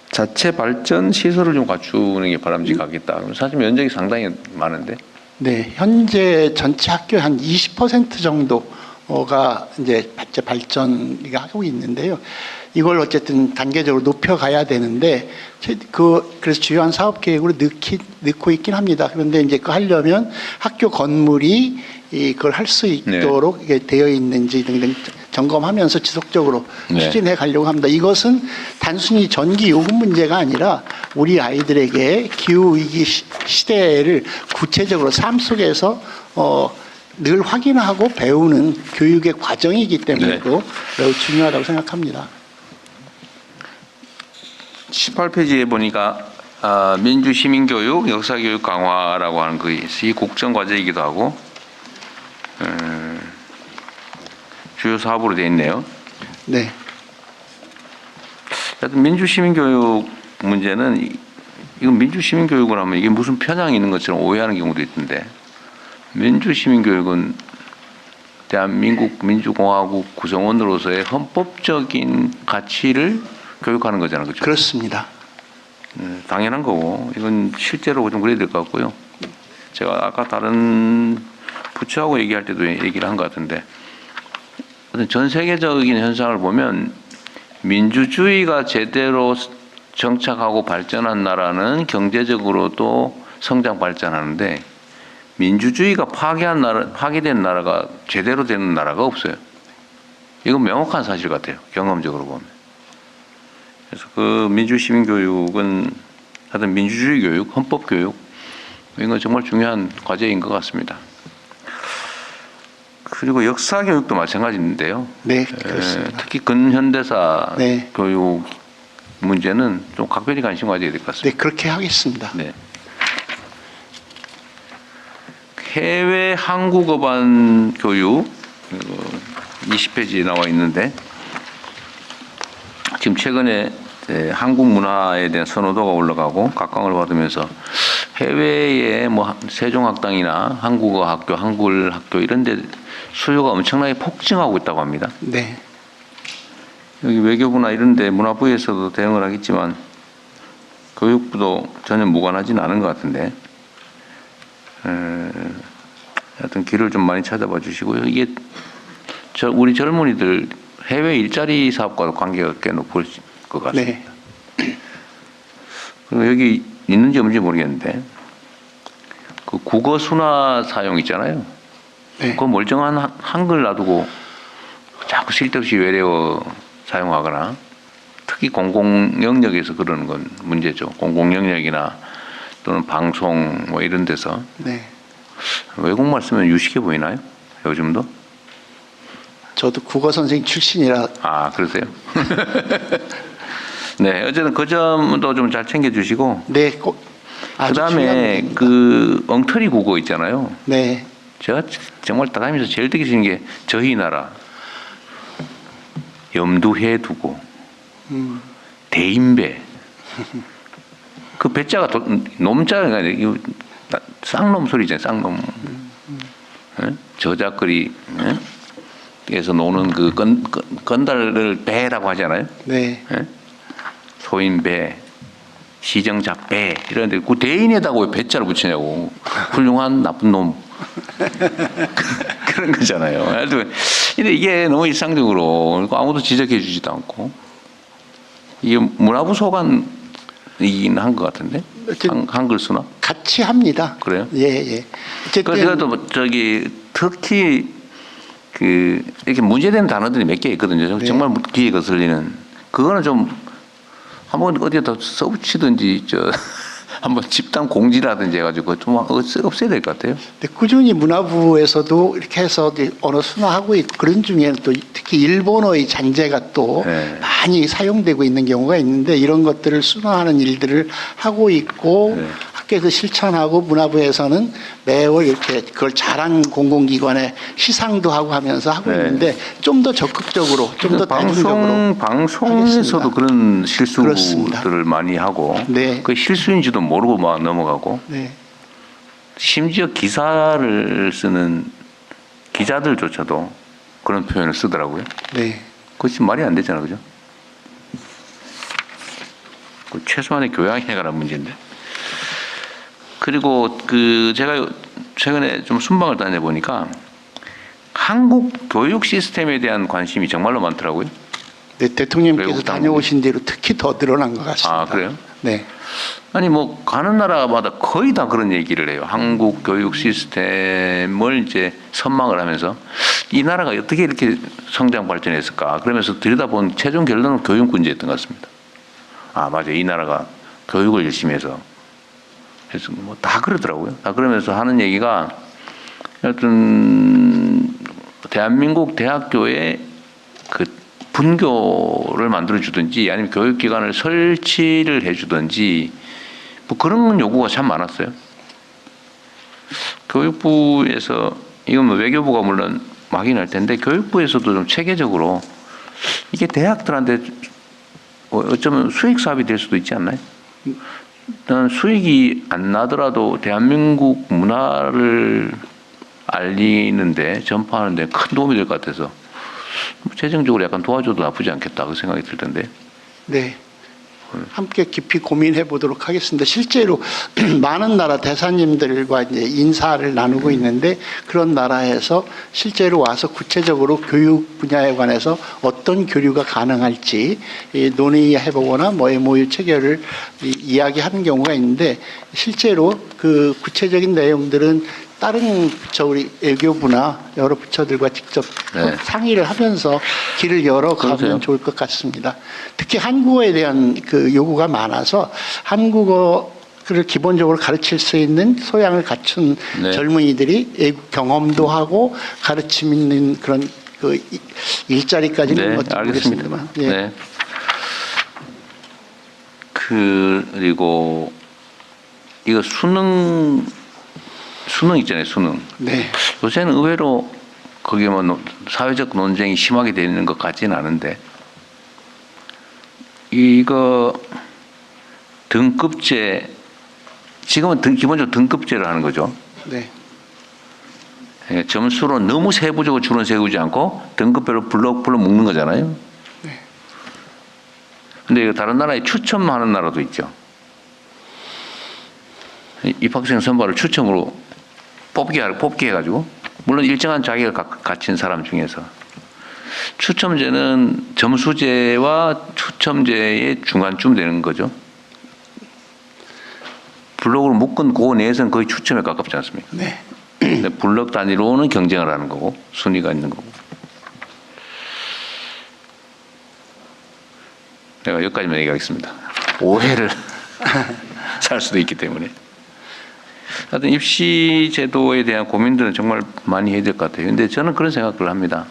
자체 발전 시설을 좀 갖추는 게 바람직하겠다. 사실 면적이 상당히 많은데. 네, 현재 전체 학교의 한 20% 정도가 이제 발전을 하고 있는데요. 이걸 어쨌든 단계적으로 높여가야 되는데 그래서 주요한 사업 계획으로 넣고 있긴 합니다. 그런데 이제 그 하려면 학교 건물이 그걸 할 수 있도록 이게 되어 있는지 등등 점검하면서 지속적으로 네. 추진해 가려고 합니다. 이것은 단순히 전기 요금 문제가 아니라 우리 아이들에게 기후 위기 시대를 구체적으로 삶 속에서 늘 확인하고 배우는 교육의 과정이기 때문에도 매우 중요하다고 생각합니다. 18페이지에 보니까 민주 시민교육, 역사교육 강화라고 하는 것이 국정 과제이기도 하고 주요 사업으로 되어 있네요. 네. 하여튼 민주 시민교육 문제는 이건 민주 시민교육을 하면 이게 무슨 편향이 있는 것처럼 오해하는 경우도 있던데 민주 시민교육은 대한민국 민주공화국 구성원으로서의 헌법적인 가치를 교육하는 거잖아요. 그렇죠? 그렇습니다. 당연한 거고 이건 실제로 좀 그래야 될 것 같고요. 제가 아까 다른 부처하고 얘기할 때도 얘기를 한 것 같은데 전 세계적인 현상을 보면 민주주의가 제대로 정착하고 발전한 나라는 경제적으로도 성장 발전하는데 민주주의가 파괴된 나라가 제대로 되는 나라가 없어요. 이건 명확한 사실 같아요. 경험적으로 보면. 그래서 그 민주시민교육은 하여튼 민주주의 교육, 헌법 교육 이건 정말 중요한 과제인 것 같습니다. 그리고 역사 교육도 마찬가지인데요. 네, 그렇습니다. 특히 근현대사 네. 교육 문제는 좀 각별히 관심 가져야 될 것 같습니다. 네, 그렇게 하겠습니다. 네. 해외 한국어반 교육 20페이지에 나와 있는데 지금 최근에 한국 문화에 대한 선호도가 올라가고 각광을 받으면서 해외에 뭐 세종학당이나 한국어 학교, 한글 학교 이런 데 수요가 엄청나게 폭증하고 있다고 합니다. 네. 여기 외교부나 이런 데 문화부에서도 대응을 하겠지만 교육부도 전혀 무관하지는 않은 것 같은데 하여튼 길을 좀 많이 찾아봐 주시고요. 이게 우리 젊은이들 해외 일자리 사업과도 관계가 꽤 높을 것 같습니다. 네. 그리고 여기 있는지 없는지 모르겠는데 그 국어 순화 사용 있잖아요. 네. 그 멀쩡한 한글 놔두고 자꾸 쓸데없이 외래어 사용하거나 특히 공공 영역에서 그러는 건 문제죠. 공공 영역이나 또는 방송 뭐 이런 데서 네. 외국말 쓰면 유식해 보이나요? 요즘도? 저도 국어 선생님 출신이라 아, 그러세요? 네, 어쨌든 그 점도 좀 잘 챙겨주시고 네, 꼭 아주 중요한 그다음에 부분입니다. 그 엉터리 국어 있잖아요. 네. 제가 정말 다니면서 제일 듣기 싫은 게 저희 나라. 염두해 두고 대인배 그 배자가 놈자가 아니라 이거 쌍놈 소리잖아요. 쌍놈. 예? 저작거리 예? 에서 노는 그 건달을 배라고 하잖아요. 네. 예? 소인배, 시정잡배 이런데 그 대인에다가 왜 배자를 붙이냐고. 훌륭한 나쁜 놈. 그런 거잖아요. 근데 이게 너무 일상적으로 아무도 지적해 주지도 않고 이게 문화부 소관이긴 한 것 같은데 한글 수나 같이 합니다. 그래요? 예, 예. 어쨌든 제가 또 저기 특히 그 이렇게 문제되는 단어들이 몇 개 있거든요. 네. 정말 귀에 거슬리는 그거는 좀 한번 어디에다 써붙이든지 한번 집단 공지라든지 해가지고 좀 없애야 될 것 같아요. 근데 꾸준히 문화부에서도 이렇게 해서 이제 언어 순화하고 있고 그런 중에는 또 특히 일본어의 잔재가 또 네. 많이 사용되고 있는 경우가 있는데 이런 것들을 순화하는 일들을 하고 있고 네. 학교에서 실천하고 문화부에서는 매월 이렇게 그걸 잘한 공공기관에 시상도 하고 하면서 하고 네. 있는데 좀 더 적극적으로 좀 더 대중적으로 방송에서도 하겠습니다. 그런 실수들을 그렇습니다. 많이 하고 네. 그 실수인지도 모르고 막 넘어가고 네. 심지어 기사를 쓰는 기자들조차도 그런 표현을 쓰더라고요. 네. 그것이 말이 안 되잖아요, 그죠? 그 최소한의 교양에 관한 문제인데. 그리고 그 제가 최근에 좀 순방을 다녀보니까 한국 교육 시스템에 대한 관심이 정말로 많더라고요. 네, 대통령께서 외국 다녀오신 뒤로 특히 더 늘어난 것 같습니다. 아, 그래요? 네. 아니 뭐 가는 나라마다 거의 다 그런 얘기를 해요. 한국 교육 시스템을 이제 선망을 하면서 이 나라가 어떻게 이렇게 성장 발전했을까? 그러면서 들여다본 최종 결론은 교육 문제였던 것 같습니다. 아 맞아, 이 나라가 교육을 열심히 해서 뭐 다 그러더라고요. 다 그러면서 하는 얘기가 하여튼 대한민국 대학교에 그 분교를 만들어 주든지 아니면 교육기관을 설치를 해 주든지 뭐 그런 요구가 참 많았어요. 교육부에서 이건 뭐 외교부가 물론 확인할 텐데 교육부에서도 좀 체계적으로 이게 대학들한테 어쩌면 수익 사업이 될 수도 있지 않나요? 일단 수익이 안 나더라도 대한민국 문화를 알리는데 전파하는데 큰 도움이 될 것 같아서 재정적으로 약간 도와줘도 나쁘지 않겠다 그 생각이 들 텐데. 네. 함께 깊이 고민해 보도록 하겠습니다. 실제로 많은 나라 대사님들과 이제 인사를 나누고 있는데 그런 나라에서 실제로 와서 구체적으로 교육 분야에 관해서 어떤 교류가 가능할지 논의해 보거나 뭐 MOU 체결을 이야기하는 경우가 있는데 실제로 그 구체적인 내용들은 다른 우리 외교부나 여러 부처들과 직접 네. 상의를 하면서 길을 열어가면 그러세요. 좋을 것 같습니다. 특히 한국어에 대한 그 요구가 많아서 한국어를 기본적으로 가르칠 수 있는 소양을 갖춘 네. 젊은이들이 외국 경험도 하고 가르침 있는 그런 그 일자리까지는 네, 어찌 알겠습니다. 모르겠습니다만. 예. 네. 그리고 이거 수능 있잖아요, 수능. 네. 요새는 의외로 거기에 뭐 사회적 논쟁이 심하게 되는 것 같지는 않은데 이거 등급제 지금은 기본적으로 등급제를 하는 거죠. 네. 예, 점수로 너무 세부적으로 줄은 세우지 않고 등급별로 블럭 묶는 거잖아요. 근데 이거 다른 나라에 추첨하는 나라도 있죠. 입학생 선발을 추첨으로 뽑기 해가지고 물론 일정한 자격을 갖춘 사람 중에서 추첨제는 점수제와 추첨제의 중간쯤 되는 거죠. 블록으로 묶은 그 내에서는 거의 추첨에 가깝지 않습니까? 네. 근데 블록 단위로는 경쟁을 하는 거고 순위가 있는 거고. 내가 여기까지만 얘기하겠습니다. 오해를 살 수도 있기 때문에. 하여튼 입시 제도에 대한 고민들은 정말 많이 해야 될 것 같아요. 근데 저는 그런 생각을 합니다.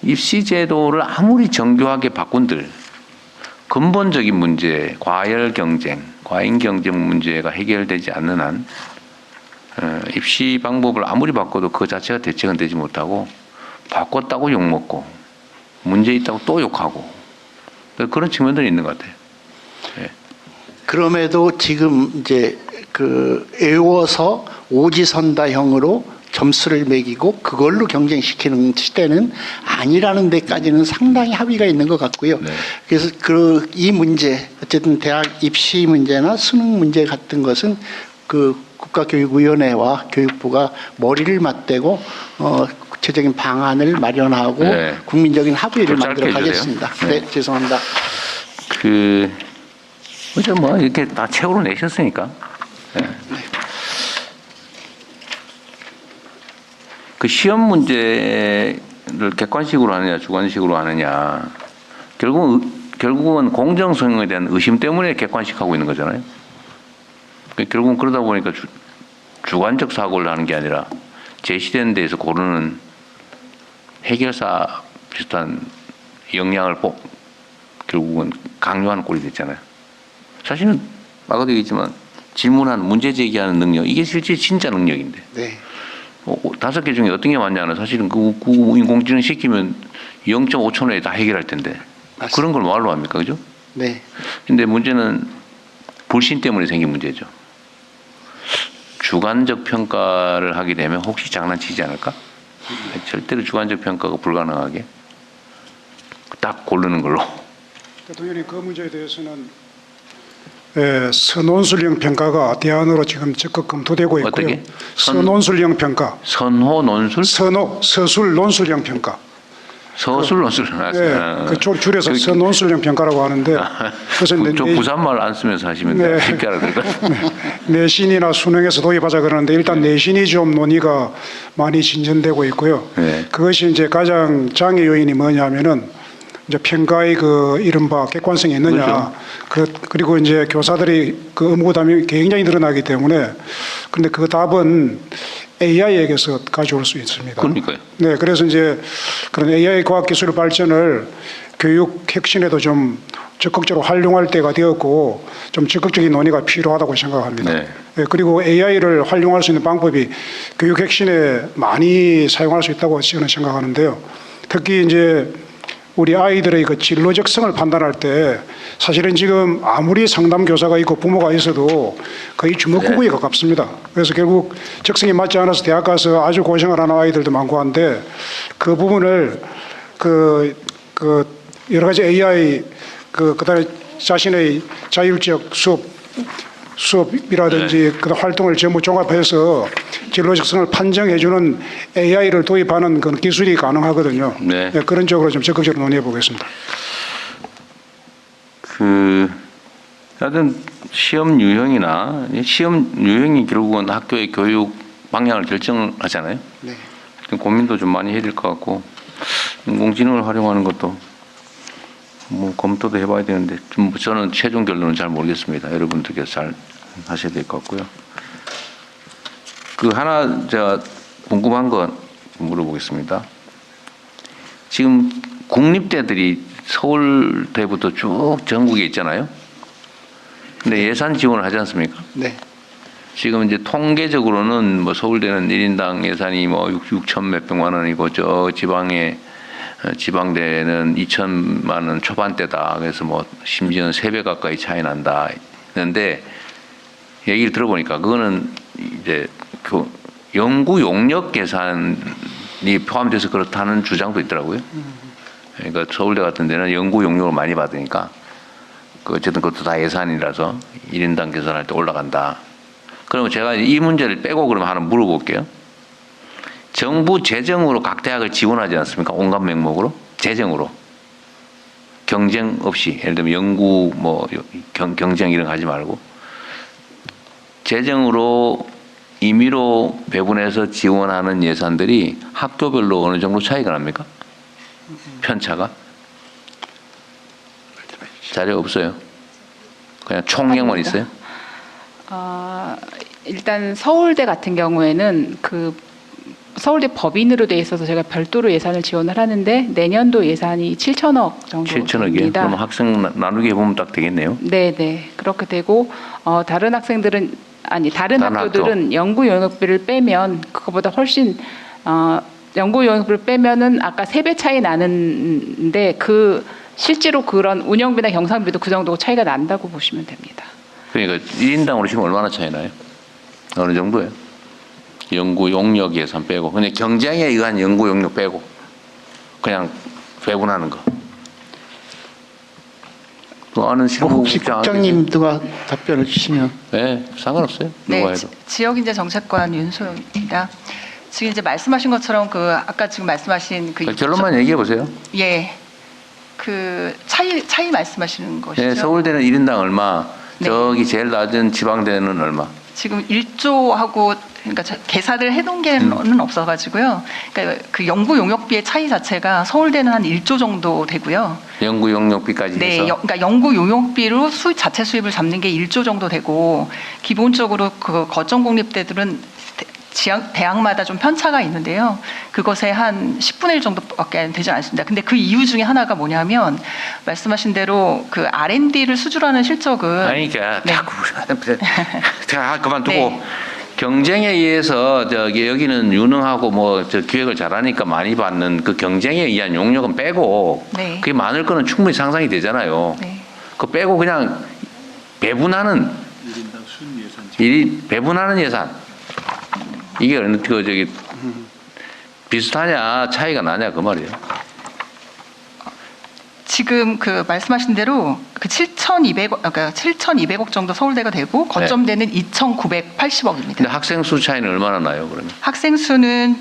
입시 제도를 아무리 정교하게 바꾼들 근본적인 문제, 과열 경쟁, 과잉 경쟁 문제가 해결되지 않는 한 입시 방법을 아무리 바꿔도 그 자체가 대책은 되지 못하고 바꿨다고 욕먹고 문제 있다고 또 욕하고 그런 측면들이 있는 것 같아요. 그럼에도 지금 이제 그 애워서 오지선다형으로 점수를 매기고 그걸로 경쟁시키는 시대는 아니라는 데까지는 상당히 합의가 있는 것 같고요. 네. 그래서 이 문제, 어쨌든 대학 입시 문제나 수능 문제 같은 것은 그 국가교육위원회와 교육부가 머리를 맞대고 구체적인 방안을 마련하고 네. 국민적인 합의를 좀 짧게 만들어 해주세요. 가겠습니다. 네. 네, 죄송합니다. 그죠 뭐 이렇게 다 책으로 내셨으니까. 네. 그 시험 문제를 객관식으로 하느냐 주관식으로 하느냐 결국은 공정성에 대한 의심 때문에 객관식하고 있는 거잖아요. 결국은 그러다 보니까 주관적 사고를 하는 게 아니라 제시된 데에서 고르는 해결사 비슷한 역량을 결국은 강요하는 꼴이 됐잖아요. 사실은 아까도 얘기했지만 질문하는 문제 제기하는 능력 이게 실제 진짜 능력인데 네. 5개 중에 어떤 게 맞냐는 사실은 그 인공지능 시키면 0.5초 내에 다 해결할 텐데 맞습니다. 그런 걸 뭐하러 합니까, 그죠? 네. 근데 문제는 불신 때문에 생긴 문제죠. 주관적 평가를 하게 되면 혹시 장난치지 않을까? 절대로 주관적 평가가 불가능하게 딱 고르는 걸로. 대통령님 그 문제에 대해서는 선논술형 평가가 대안으로 지금 적극 검토되고 있고요. 어떻게? 선논술형 평가. 선호 논술? 서술 논술형 평가. 서술 논술. 그 줄여서 선논술형 평가라고 하는데 그것은 저 부산말 안 쓰면서 하시면 네. 쉽게 알아들 것 같아요. 내신이나 수능에서 도입하자 그러는데 일단 내신이 좀 논의가 많이 진전되고 있고요. 네. 그것이 이제 가장 장애 요인이 뭐냐면은 이제 평가의 그 이른바 객관성이 있느냐. 그리고 이제 교사들이 그 의무 부담이 굉장히 늘어나기 때문에 그런데 그 답은 AI에게서 가져올 수 있습니다. 그러니까요. 네, 그래서 이제 그런 AI 과학기술 발전을 교육 혁신에도 좀 적극적으로 활용할 때가 되었고 좀 적극적인 논의가 필요하다고 생각합니다. 네. 네, 그리고 AI를 활용할 수 있는 방법이 교육 혁신에 많이 사용할 수 있다고 저는 생각하는데요. 특히 이제 우리 아이들의 그 진로적성을 판단할 때 사실은 지금 아무리 상담 교사가 있고 부모가 있어도 거의 주먹구구에 가깝습니다. 그래서 결국 적성에 맞지 않아서 대학 가서 아주 고생을 하는 아이들도 많고 한데 그 부분을 그 여러 가지 AI 그다음에 자신의 자율적 수업이라든지 그 활동을 전부 종합해서 진로적성을 판정해주는 AI를 도입하는 그런 기술이 가능하거든요. 네. 네, 그런 쪽으로 좀 적극적으로 논의해 보겠습니다. 하여튼 시험 유형이 결국은 학교의 교육 방향을 결정하잖아요. 네. 고민도 좀 많이 해야 될 것 같고 인공지능을 활용하는 것도 뭐 검토도 해봐야 되는데 좀 저는 최종 결론은 잘 모르겠습니다. 여러분들께서 잘 하셔야 될 것 같고요. 하나 제가 궁금한 건 물어보겠습니다. 지금 국립대들이 서울대부터 쭉 전국에 있잖아요. 근데 예산 지원을 하지 않습니까? 네. 지금 이제 통계적으로는 뭐 서울대는 1인당 예산이 뭐 6천 몇백만 원이고 저 지방대는 2천만 원 초반대다. 그래서 뭐 심지어는 3배 가까이 차이 난다. 했는데 얘기를 들어보니까 그거는 이제 연구 용역 계산이 포함돼서 그렇다는 주장도 있더라고요. 그러니까 서울대 같은 데는 연구 용역을 많이 받으니까 어쨌든 그것도 다 예산이라서 1인당 계산할 때 올라간다. 그러면 제가 이 문제를 빼고 그러면 하나 물어볼게요. 정부 재정으로 각 대학을 지원하지 않습니까? 온갖 명목으로 재정으로 경쟁 없이 예를 들면 연구 뭐 경쟁 이런 거 하지 말고 재정으로 임의로 배분해서 지원하는 예산들이 학교별로 어느 정도 차이가 납니까? 편차가? 자료 없어요. 그냥 총량만 있어요. 일단 서울대 같은 경우에는 그 서울대 법인으로 돼 있어서 제가 별도로 예산을 지원을 하는데 내년도 예산이 7천억 정도 7천억이요? 됩니다. 그럼 학생 나누기 해보면 딱 되겠네요. 네. 그렇게 되고 다른 학생들은 다른 다른 학교들은 연구 용역비를 빼면 그거보다 훨씬 연구 용역비를 빼면은 아까 3배 차이 나는데 그 실제로 그런 운영비나 경상비도 그 정도 차이가 난다고 보시면 됩니다. 그러니까 1인당으로 지금 얼마나 차이 나요? 어느 정도예요? 연구 용역 예산 빼고. 근데 경쟁에 의한 연구 용역 빼고. 그냥 배분하는 거. 또 아는 혹시 실무국장. 국장님도가 답변을 주시면. 네, 상관없어요. 네, 누가 해도. 지역인재 정책관 윤소영입니다. 지금 이제 말씀하신 것처럼 그 아까 지금 말씀하신 그 결론만 얘기해 보세요. 예, 그 차이 말씀하시는 것이죠. 네, 서울대는 1인당 얼마, 네. 저기 제일 낮은 지방대는 얼마. 지금 1조하고 그러니까 계산을 해놓은 게는 없어가지고요. 그러니까 그 연구 용역비의 차이 자체가 서울대는 한 1조 정도 되고요. 연구 용역비까지 네, 해서. 그러니까 연구 용역비로 자체 수입을 잡는 게 1조 정도 되고 기본적으로 그 거점 공립대들은 대학마다 좀 편차가 있는데요. 그것의 한 10분의 1 정도밖에 되지 않습니다. 근데 그 이유 중에 하나가 뭐냐면 말씀하신 대로 그 R&D를 수주하는 실적은 아니, 그러니까 네. 자꾸 자 그만두고 네. 경쟁에 의해서 저기 여기는 유능하고 뭐 저 기획을 잘하니까 많이 받는 그 경쟁에 의한 용역은 빼고 네. 그게 많을 거는 충분히 상상이 되잖아요. 네. 그 빼고 그냥 배분하는 배분하는 예산 이게 어느 그 저기 비슷하냐 차이가 나냐 그 말이에요. 지금 그 말씀하신 대로 그 7,200억 정도 서울대가 되고 거점대는 2,980억입니다. 근데 학생 수 차이는 얼마나 나요 그러면? 학생 수는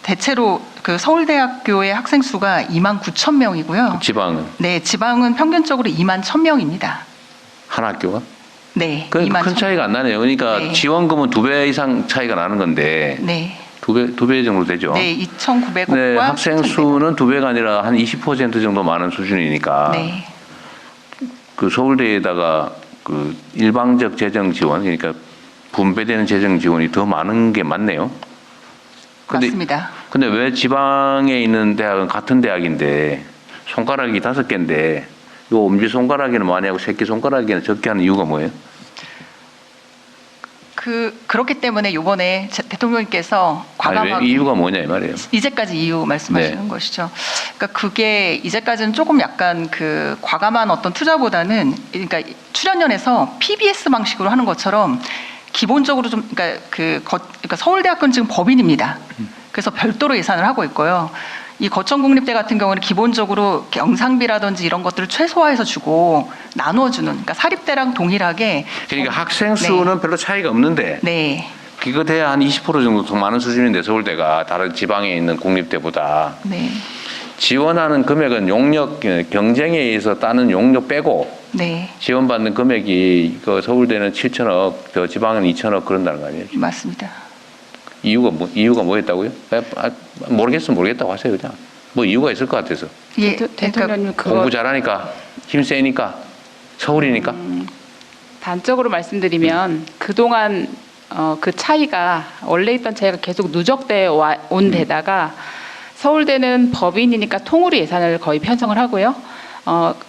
대체로 그 서울대학교의 학생 수가 29,000명이고요. 지방은 네, 지방은 평균적으로 21,000명입니다. 한 학교가? 네, 큰 21,000명. 차이가 안 나네요. 그러니까 네. 지원금은 2배 이상 차이가 나는 건데 네, 두 배 정도 되죠. 네, 2,900억과 네, 학생 수는 2배가 아니라 한 20% 정도 많은 수준이니까 네, 그 서울대에다가 그 일방적 재정 지원 그러니까 분배되는 재정 지원이 더 많은 게 맞네요. 맞습니다. 근데 왜 지방에 있는 대학은 같은 대학인데 손가락이 5개인데 요 엄지 손가락에는 많이 하고 새끼 손가락에는 적게 하는 이유가 뭐예요? 그렇기 때문에 이번에 대통령님께서 아니, 과감하게 왜 이유가 뭐냐 이 말이에요. 이제까지 이유 말씀하시는 네. 것이죠. 그러니까 그게 이제까지는 조금 약간 그 과감한 어떤 투자보다는 그러니까 출연연에서 PBS 방식으로 하는 것처럼 기본적으로 좀 그러니까 그러니까 서울대학교는 지금 법인입니다. 그래서 별도로 예산을 하고 있고요. 이 거천국립대 같은 경우는 기본적으로 경상비라든지 이런 것들을 최소화해서 주고 나눠주는 그러니까 사립대랑 동일하게 그러니까 학생 수는 별로 차이가 없는데 네. 이거 돼야 한 20% 정도 더 많은 수준인데 서울대가 다른 지방에 있는 국립대보다 네. 지원하는 금액은 용역 경쟁에 의해서 따는 용역 빼고 네. 지원받는 금액이 그 서울대는 7천억, 저 지방은 2천억 그런다는 거 아니에요? 맞습니다. 이유가 뭐였다고요? 모르겠으면 모르겠다고 하세요 그냥. 뭐 이유가 있을 것 같아서. 예, 대통령님 그거 공부 잘하니까 힘 세니까 서울이니까. 단적으로 말씀드리면 그동안 그 차이가 원래 있던 차이가 계속 누적되어 온 데다가 서울대는 법인이니까 통으로 예산을 거의 편성을 하고요.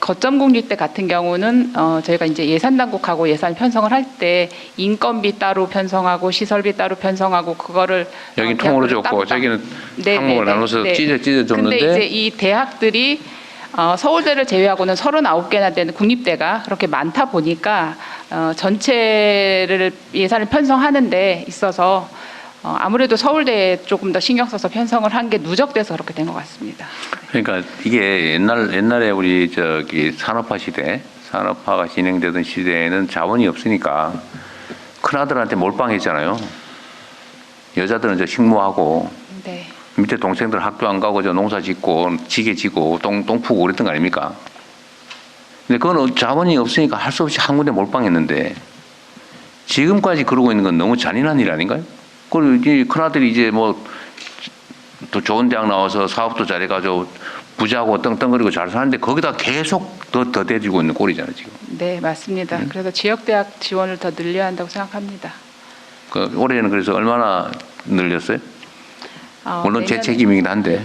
거점국립대 같은 경우는 저희가 이제 예산 당국하고 예산 편성을 할 때 인건비 따로 편성하고 시설비 따로 편성하고 그거를 여기 통으로 줬고 저기는 항목을 나눠서 찢어 줬는데. 근데 이제 이 대학들이 서울대를 제외하고는 39개나 되는 국립대가 그렇게 많다 보니까 전체를 예산을 편성하는 데 있어서 아무래도 서울대에 조금 더 신경 써서 편성을 한 게 누적돼서 그렇게 된 것 같습니다. 그러니까 이게 옛날에 우리 저기 산업화가 진행되던 시대에는 자원이 없으니까 큰아들한테 몰빵했잖아요. 여자들은 저 식모하고 네. 밑에 동생들 학교 안 가고 저 농사 짓고 지게 지고 똥 푸고 그랬던 거 아닙니까? 근데 그건 자원이 없으니까 할 수 없이 한 군데 몰빵했는데 지금까지 그러고 있는 건 너무 잔인한 일 아닌가요? 그리고 이 큰아들이 이제 뭐 또 좋은 대학 나와서 사업도 잘해가지고 부자고 떵떵거리고 잘 사는데 거기다 계속 더 대주고 있는 꼴이잖아요 지금. 네, 맞습니다. 그래서 지역대학 지원을 더 늘려야 한다고 생각합니다. 그 올해는 그래서 얼마나 늘렸어요? 물론 제 내년에 책임이긴 한데.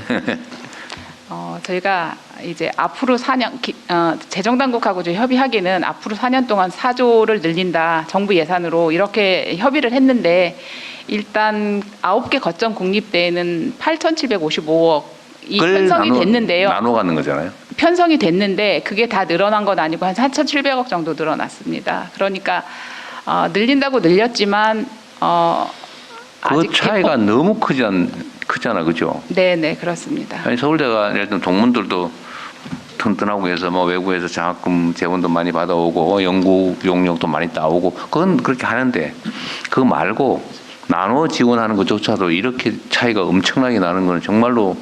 저희가 이제 앞으로 4년 재정당국하고 좀 협의하기는 앞으로 4년 동안 4조를 늘린다 정부 예산으로 이렇게 협의를 했는데 일단 9개 거점 국립대에는 8,755억 이 편성이 됐는데요. 나눠 가는 거잖아요. 편성이 됐는데 그게 다 늘어난 건 아니고 한 4,700억 정도 늘어났습니다. 그러니까 늘린다고 늘렸지만 그 아직 차이가 너무 크잖아, 그죠? 네네 그렇습니다. 아니 서울대가 예를 들면 동문들도 튼튼하고 해서 뭐 외국에서 장학금 재원도 많이 받아오고 연구 용역도 많이 따오고 그건 그렇게 하는데 그거 말고 나눠 지원하는 것조차도 이렇게 차이가 엄청나게 나는 건 정말로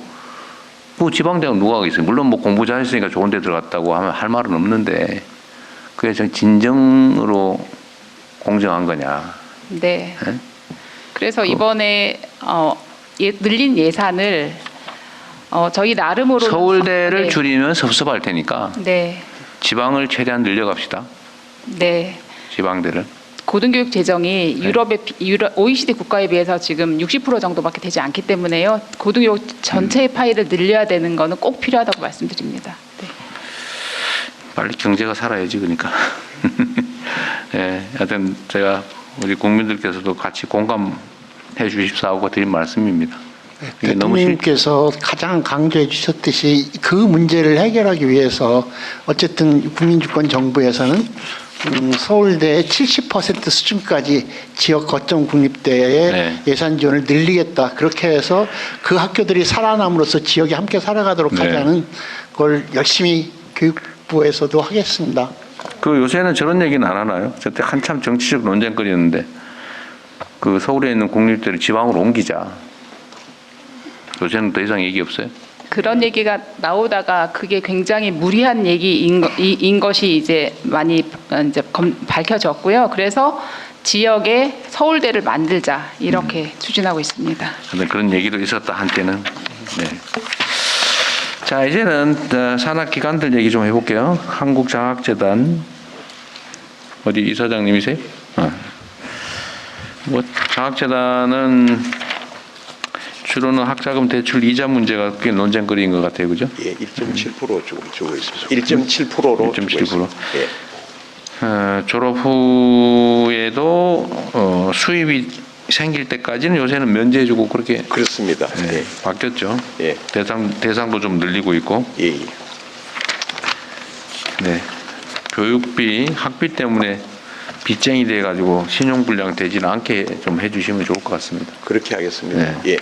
뭐 지방대학 누가 하겠어요? 물론 뭐 공부 잘했으니까 좋은 데 들어갔다고 하면 할 말은 없는데 그게 진정으로 공정한 거냐? 네. 네? 그래서 이번에 늘린 예산을 저희 나름으로 서울대를 줄이면 섭섭할 테니까 네. 지방을 최대한 늘려갑시다. 네. 지방대를. 고등교육 재정이 OECD 국가에 비해서 지금 60% 정도밖에 되지 않기 때문에요. 고등교육 전체의 파이를 늘려야 되는 거는 꼭 필요하다고 말씀드립니다. 네. 빨리 경제가 살아야지 그러니까. 예, 하여튼 제가 우리 국민들께서도 같이 공감해 주십사 하고 드린 말씀입니다. 이게 너무 대통령님께서 가장 강조해 주셨듯이 그 문제를 해결하기 위해서 어쨌든 국민주권 정부에서는 서울대의 70% 수준까지 지역 거점 국립대의 네. 예산 지원을 늘리겠다. 그렇게 해서 그 학교들이 살아남으로써 지역이 함께 살아가도록 네. 하자는 걸 열심히 교육부에서도 하겠습니다. 그 요새는 저런 얘기는 안 하나요? 저때 한참 정치적 논쟁거리였는데 그 서울에 있는 국립대를 지방으로 옮기자. 요새는 더 이상 얘기 없어요? 그런 얘기가 나오다가 그게 굉장히 무리한 얘기인 것이 이제 많이 이제 밝혀졌고요. 그래서 지역에 서울대를 만들자 이렇게 추진하고 있습니다. 하여튼 그런 얘기도 있었다 한때는. 네. 자 이제는 산학기관들 얘기 좀 해볼게요. 한국장학재단 어디 이사장님이세요? 뭐 장학재단은 주로는 학자금 대출 이자 문제가 꽤 논쟁거리인 것 같아요, 그죠? 예, 1.7% 주고 있습니다. 1.7%로 1.7%. 예. 졸업 후에도 수입이 생길 때까지는 요새는 면제해주고 그렇게 그렇습니다. 네, 예. 바뀌었죠. 예. 대상도 좀 늘리고 있고. 예. 예. 네. 교육비, 학비 때문에 빚쟁이 돼가지고 신용불량 되지는 않게 좀 해주시면 좋을 것 같습니다. 그렇게 하겠습니다. 네. 예.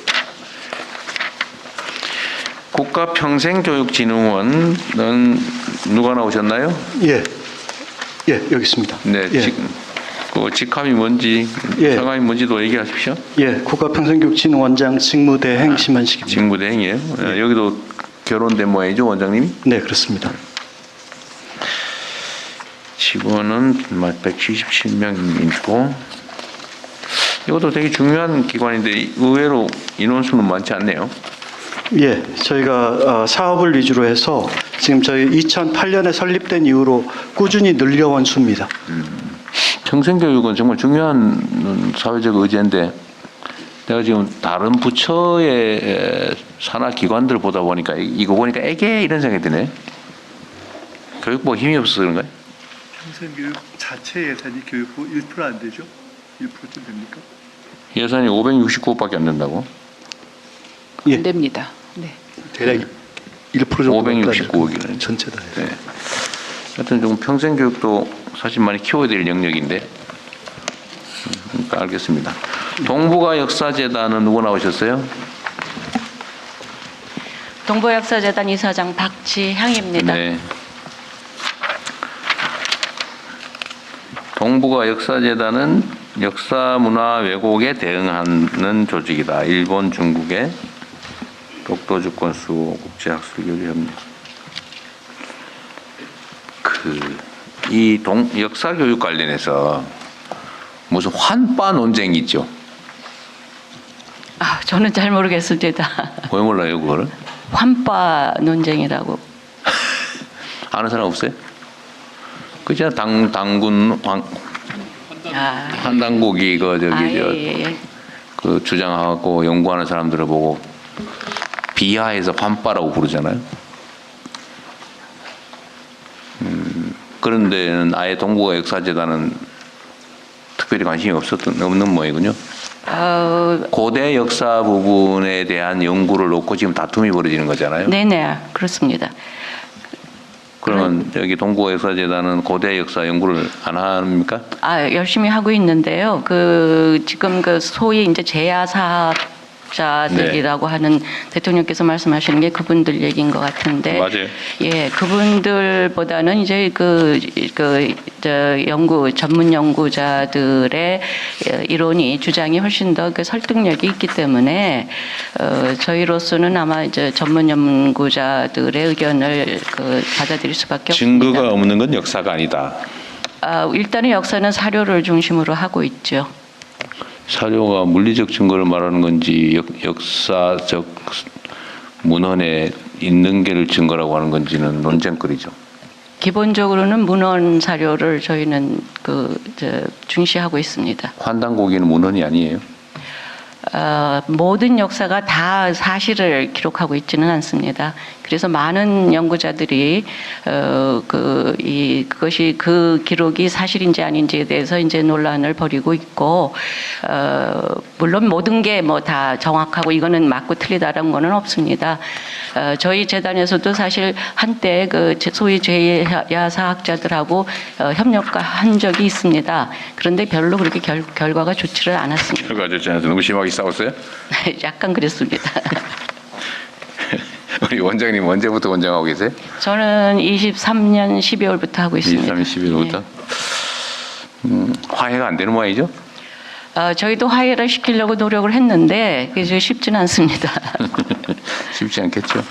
국가평생교육진흥원은 누가 나오셨나요? 예, 예, 여기 있습니다. 네, 예. 그 직함이 뭔지, 예. 성함이 뭔지도 얘기하십시오. 예, 국가평생교육진흥원장 직무대행 심한식입니다. 직무대행이에요. 여기도 결혼된 모양이죠, 원장님이? 네, 그렇습니다. 직원은 177명이고 이것도 되게 중요한 기관인데 의외로 인원수는 많지 않네요. 예, 저희가 사업을 위주로 해서 지금 저희 2008년에 설립된 이후로 꾸준히 늘려온 수입니다. 평생교육은 정말 중요한 사회적 의제인데 내가 지금 다른 부처의 산하기관들 보다 보니까 이거 보니까 에게 이런 생각이 드네. 교육부가 힘이 없어서 그런가요? 평생교육 자체 예산이 교육부 1% 안 되죠? 1%쯤 됩니까? 예산이 569억밖에 안 된다고? 예. 안 됩니다. 네. 대략 1% 정도 569억이네. 전체 다 해서. 네. 하여튼 좀 평생교육도 사실 많이 키워야 될 영역인데 그러니까 알겠습니다. 동북아 역사재단은 누구 나오셨어요? 동북아역사재단 이사장 박지향입니다. 네. 동북아 역사재단은 역사 문화 왜곡에 대응하는 조직이다. 일본, 중국의 독도주권 수호 국제학술교류협력. 이 역사교육 관련해서 무슨 환빠 논쟁이 있죠. 아, 저는 잘 모르겠습니다. 왜 몰라요, 그거를? 환빠 논쟁이라고. 아는 사람 없어요? 그죠? 당군 한당국이 그 주장하고 연구하는 사람들을 보고 비하해서 환빠라고 부르잖아요. 그런 데는 아예 동북아 역사재단은 특별히 관심이 없는 모양이군요. 고대 역사 부분에 대한 연구를 놓고 지금 다툼이 벌어지는 거잖아요. 네네, 그렇습니다. 그러면 여기 동북아 역사재단은 고대 역사 연구를 안 합니까? 열심히 하고 있는데요. 지금 소위 이제 제야사학자들이라고 하는 대통령께서 말씀하시는 게 그분들 얘기인 것 같은데. 맞아요. 예, 그분들보다는 이제 전문 연구자들의 이론이 주장이 훨씬 더 설득력이 있기 때문에 저희로서는 아마 이제 전문 연구자들의 의견을 받아들일 수밖에 없습니다. 증거가 없는 건 역사가 아니다. 일단은 역사는 사료를 중심으로 하고 있죠. 사료가 물리적 증거를 말하는 건지 역사적 문헌에 있는 게를 증거라고 하는 건지는 논쟁거리죠. 기본적으로는 문헌 사료를 저희는 중시하고 있습니다. 환단고기는 문헌이 아니에요. 모든 역사가 다 사실을 기록하고 있지는 않습니다. 그래서 많은 연구자들이 그것이 그 기록이 사실인지 아닌지에 대해서 이제 논란을 벌이고 있고, 물론 모든 게 뭐 다 정확하고 이거는 맞고 틀리다라는 거는 없습니다. 저희 재단에서도 사실 한때 소위 제야사학자들하고 협력한 적이 있습니다. 그런데 별로 그렇게 결과가 좋지를 않았습니다. 결과 좋지 않아서 너무 심하게 싸웠어요? 약간 그랬습니다. 우리 원장님 언제부터 원장하고 계세요? 저는 23년 12월부터 하고 있습니다. 23년 12월부터? 화해가 안 되는 모양이죠? 저희도 화해를 시키려고 노력을 했는데 그게 쉽지는 않습니다. 쉽지 않겠죠.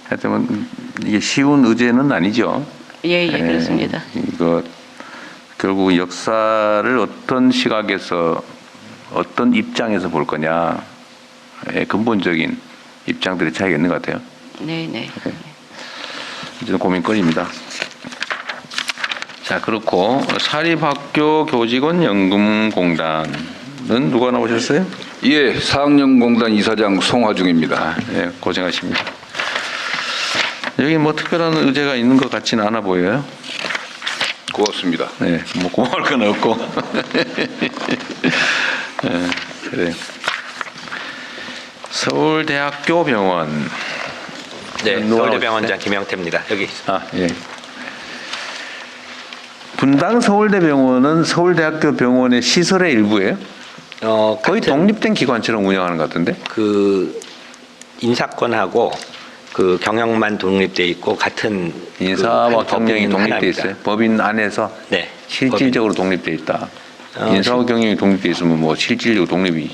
하여튼 이게 쉬운 의제는 아니죠. 예, 그렇습니다. 이거 결국 역사를 어떤 시각에서 어떤 입장에서 볼 거냐의 근본적인 입장들의 차이가 있는 것 같아요. 네. 이제는 고민거리입니다. 자, 그렇고 사립학교 교직원 연금공단은 누가 나오셨어요? 예, 사학연공단 이사장 송화중입니다. 네, 고생하십니다. 여기 뭐 특별한 의제가 있는 것 같지는 않아 보여요. 고맙습니다. 네, 뭐 고마울 건 없고. 네, 그래요. 서울대학교 병원. 네, 서울대병원장 김영태입니다. 여기 있습니다. 예. 분당 서울대병원은 서울대학교 병원의 시설의 일부예요? 거의 독립된 기관처럼 운영하는 것 같은데? 인사권하고 경영만 독립돼 있고 같은 인사와 경영이 독립돼 있어요. 법인 안에서 네, 실질적으로 독립돼 있다. 인사와 경영이 독립돼 있으면 뭐 실질적으로 독립이.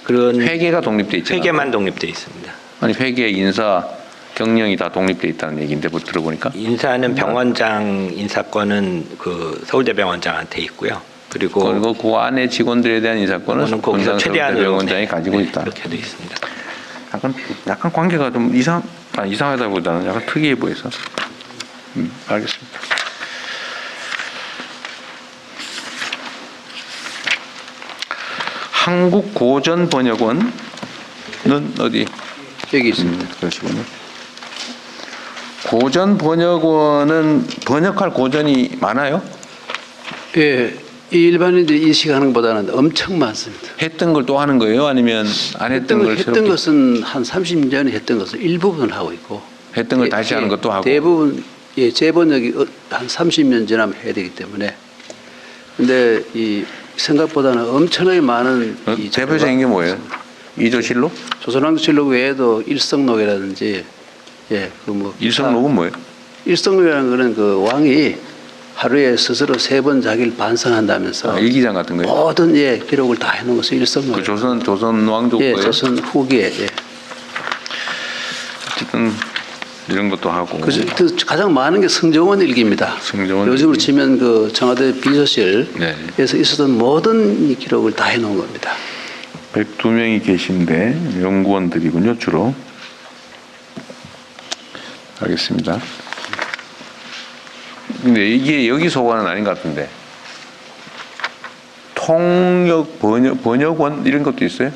그런 회계가 독립돼 있잖아요. 회계만 독립돼 있습니다. 아니 회계, 인사, 경영이 다 독립돼 있다는 얘기인데 뭐 들어보니까. 인사는 병원장 인사권은 서울대병원장한테 있고요. 그리고 그 안에 직원들에 대한 인사권은 거기서 최대한으로 서울대병원장이 가지고 있다. 그렇게 돼 있습니다. 약간 관계가 좀 이상하다보다는 약간 특이해 보여서. 알겠습니다. 한국고전번역원은 어디? 여기 있습니다. 그러시군요. 고전번역원은 번역할 고전이 많아요? 예, 일반인들이 인식하는 것보다는 엄청 많습니다. 했던 걸 또 하는 거예요? 아니면 안 했던 걸 했던 것은 한 30년 전에 했던 것을 일부분을 하고 있고 했던 걸 다시 하는 것도 하고 대부분 재번역이 한 30년 지나면 해야 되기 때문에 근데 이 생각보다는 엄청나게 많은 대표적인 게 뭐예요? 이조실록? 조선왕조실록 외에도 일성록이라든지 일성록은 뭐예요? 일성록이라는 거는 그 왕이 하루에 스스로 3번 자기를 반성한다면서 일기장 같은 거예요? 모든 기록을 다 해놓은 것을 일성록. 그 조선 왕조 거예요? 조선 후기에. 어쨌든 이런 것도 하고. 가장 많은 게 승정원 일기입니다. 요즘으로 치면 그 청와대 비서실에서 있었던 모든 이 기록을 다 해놓은 겁니다. 102명이 계신데 연구원들이군요, 주로. 알겠습니다. 근데 이게 여기 소관은 아닌 것 같은데. 통역 번역원 이런 것도 있어요?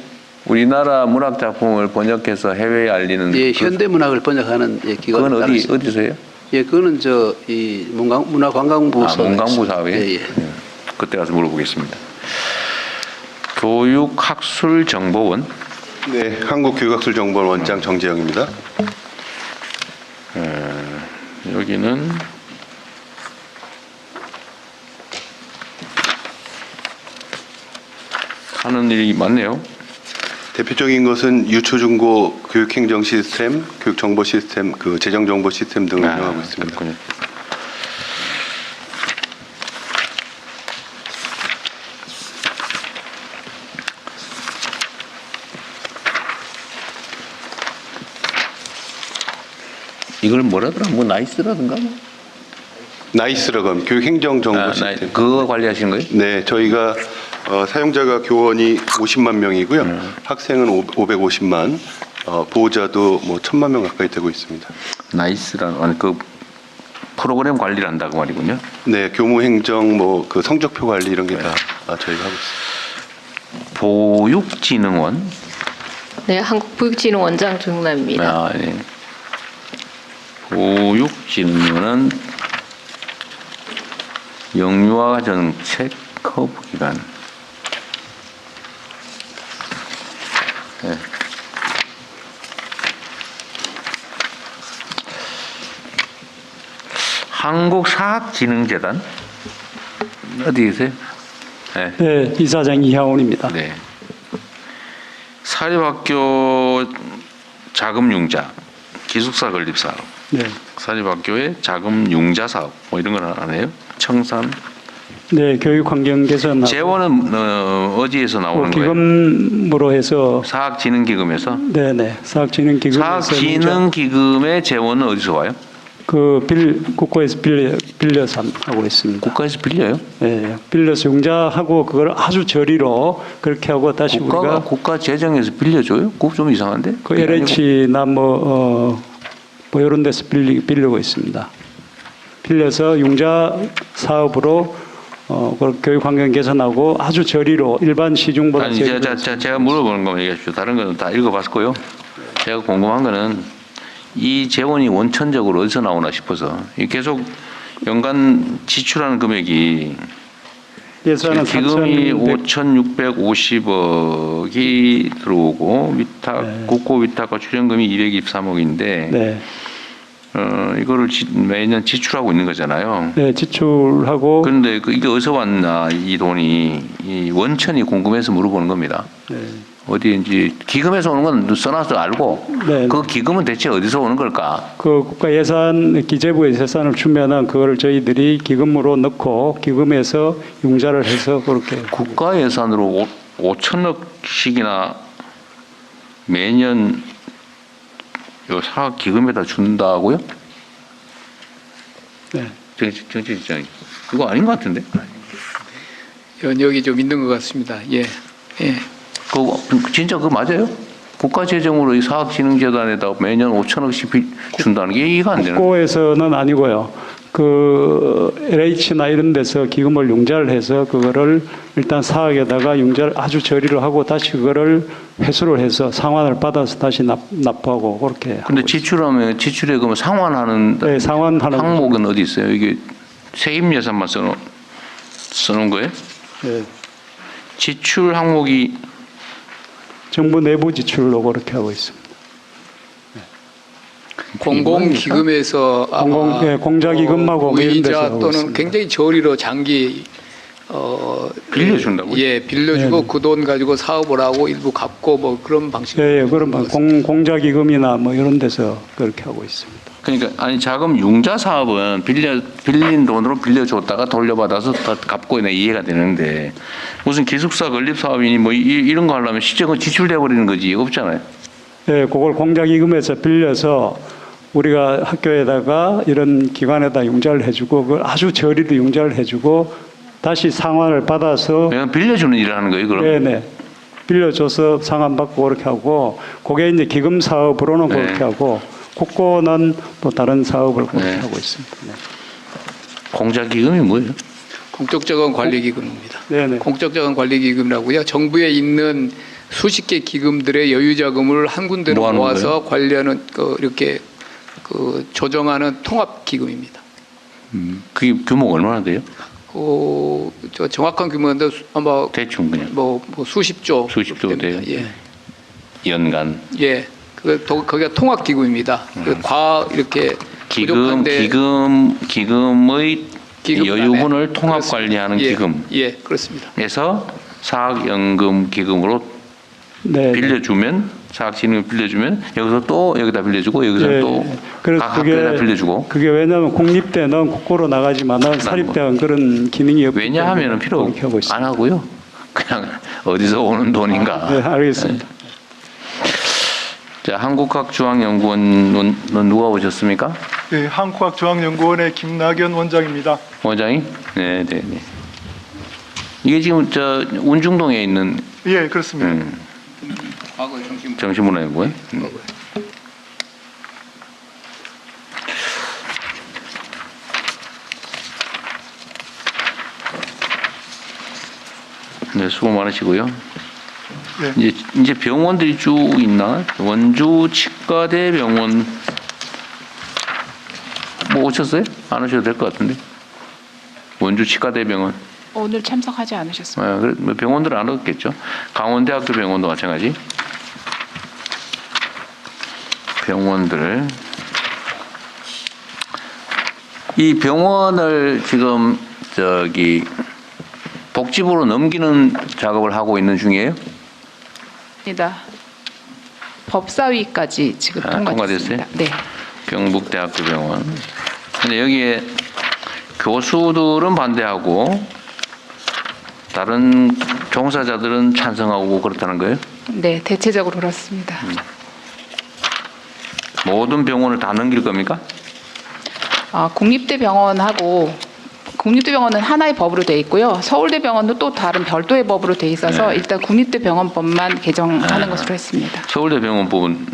우리나라 문학 작품을 번역해서 해외에 알리는. 현대 문학을 번역하는 기관은 그건 어디서 해요? 예, 그거는 이 문화관광부 문광부 사업에 예, 예. 그때 가서 물어보겠습니다. 교육학술정보원. 네, 한국교육학술정보원 원장 정재영입니다. 여기는 하는 일이 많네요. 대표적인 것은 유초중고 교육행정 시스템, 교육정보 시스템, 그 재정정보 시스템 등을 운영하고 있습니다. 그렇군요. 이걸 뭐라더라? 뭐 나이스라든가? 나이스라고 합니다. 교육행정정보 시스템. 그거 관리하시는 거예요? 네, 저희가 사용자가 교원이 50만 명이고요. 학생은 550만, 보호자도 뭐 1000만 명 가까이 되고 있습니다. 나이스라는 그 프로그램 관리를 한다고 말이군요. 네, 교무행정, 뭐 그 성적표 관리 이런 게 다 저희가 하고 있습니다. 보육진흥원. 네, 한국보육진흥원장 조용남입니다. 네. 보육진흥원은 영유아 정책 허브기관. 네. 한국사학진흥재단 어디 계세요? 네. 네, 이사장 이하원입니다. 네. 사립학교 자금 융자, 기숙사 건립 사업. 네. 사립학교의 자금 융자 사업 뭐 이런 건 안 해요? 청산. 네, 교육환경 개선. 재원은 어디에서 나오는 거예요? 기금으로 해서. 사학진흥기금에서. 네네, 사학진흥기금에서. 사학진흥기금의 재원은 어디서 와요? 국가에서 빌려서 하고 있습니다. 국가에서 빌려요? 네, 빌려서 융자하고 그걸 아주 저리로 그렇게 하고 다시 우리가. 국가 재정에서 빌려줘요? 그거 좀 이상한데? 그 LH나 뭐 이런 데서 빌리고 있습니다. 빌려서 융자 사업으로 교육 환경 개선하고 아주 저리로 일반 시중보다. 아니, 제가 물어보는 거만 얘기하십시오. 다른 거는 다 읽어봤고요. 제가 궁금한 거는 이 재원이 원천적으로 어디서 나오나 싶어서 계속 연간 지출하는 금액이 예산은 기금이 5,650억이 들어오고 국고 위탁과 출연금이 223억인데 네. 이거를 매년 지출하고 있는 거잖아요. 네, 지출하고. 그런데 이게 어디서 왔나 이 돈이 이 원천이 궁금해서 물어보는 겁니다. 네. 어디인지 기금에서 오는 건 써놔서 알고 네. 그 기금은 대체 어디서 오는 걸까? 그 국가 예산 기재부에 예산을 주면은 그걸 저희들이 기금으로 넣고 기금에서 융자를 해서 그렇게. 국가 예산으로 5천억씩이나 매년 요 사학 기금에다 준다고요? 네. 정치실장님, 그거 아닌 것 같은데? 연역이 좀 있는 것 같습니다. 예, 예. 진짜 그거 맞아요? 국가 재정으로 이 사학진흥재단에다 매년 5천억씩 준다는 게 이해가 안 되는. 국고에서는 아니고요. 그 LH나 이런 데서 기금을 융자를 해서 그거를 일단 사학에다가 융자를 아주 저리로 하고 다시 그거를 회수를 해서 상환을 받아서 다시 납부하고 그렇게. 근데 지출하면 지출에 그러면 상환하는. 네, 상환하는 항목은 어디 있어요? 이게 세입 예산만 써놓은 거예요? 네. 지출 항목이 정부 내부 지출로 그렇게 하고 있습니다. 공공기금에서 공자기금하고 뭐 이런 데서 의자 하고 또는 있습니다. 굉장히 저리로 장기 빌려준다고요? 예, 빌려주고 네. 그 돈 가지고 사업을 하고 일부 갚고 뭐 그런 방식. 예, 그런 공자기금이나 뭐 이런 데서 그렇게 하고 있습니다. 그러니까 아니 자금 융자 사업은 빌린 돈으로 빌려줬다가 돌려받아서 다 갚고 내 이해가 되는데 무슨 기숙사 건립 사업이니 뭐 이런 거 하려면 시정은 지출돼 버리는 거지 없잖아요. 예, 그걸 공자기금에서 빌려서 우리가 학교에다가 이런 기관에다 융자를 해주고 그걸 아주 저리로 융자를 해주고 다시 상환을 받아서. 그냥 빌려주는 일을 하는 거예요, 그럼? 네네. 빌려줘서 상환받고 그렇게 하고 그게 이제 기금 사업으로는 네. 그렇게 하고 국고는 또 다른 사업을 그렇게 하고 있습니다. 네. 공자기금이 뭐예요? 공적자금관리기금입니다. 네네. 공적자금관리기금이라고요. 정부에 있는 수십 개 기금들의 여유자금을 한 군데로 모아놓은 모아서 관리하는 이렇게 그 조정하는 통합기금입니다. 그게 규모가 얼마나 돼요? 저 정확한 규모인데 아마 대충 그냥 뭐 수십조 돼요. 예. 연간. 예. 거기가 통합기금입니다. 이렇게 부족한데 기금의 여유분을 통합 그렇습니다. 관리하는 예, 기금. 예, 그렇습니다. 에서 사학연금 기금으로 네. 빌려주면 사학진흥을 빌려주면 여기서 또 여기다 빌려주고 여기서 예. 또 그래서 각 학교에다 빌려주고. 그게 왜냐하면 공립대는 국고로 나가지만은 사립대는 그런 기능이 없기 왜냐하면 필요 안 하고요. 그냥 어디서 오는 돈인가. 네, 알겠습니다. 자, 한국학중앙연구원은 누가 오셨습니까? 네, 한국학중앙연구원의 김낙연 원장입니다. 원장이? 네. 이게 지금 저 운중동에 있는 예, 그렇습니다. 정신문화연구원. 네, 수고 많으시고요. 네. 이제 병원들이 쭉 있나? 원주 치과대병원 뭐 오셨어요? 안 오셔도 될 것 같은데. 원주 치과대병원. 오늘 참석하지 않으셨습니다. 병원들은 안 오겠죠. 강원대학교 병원도 마찬가지. 병원들. 이 병원을 지금 복지부로 넘기는 작업을 하고 있는 중이에요? 법사위까지 지금 통과됐습니다. 네. 경북대학교 병원. 근데 여기에 교수들은 반대하고 다른 종사자들은 찬성하고 그렇다는 거예요? 네, 대체적으로 그렇습니다. 모든 병원을 다 넘길 겁니까? 국립대병원은 하나의 법으로 돼 있고요. 서울대병원도 또 다른 별도의 법으로 돼 있어서 일단 국립대병원법만 개정하는 것으로 했습니다. 서울대병원법은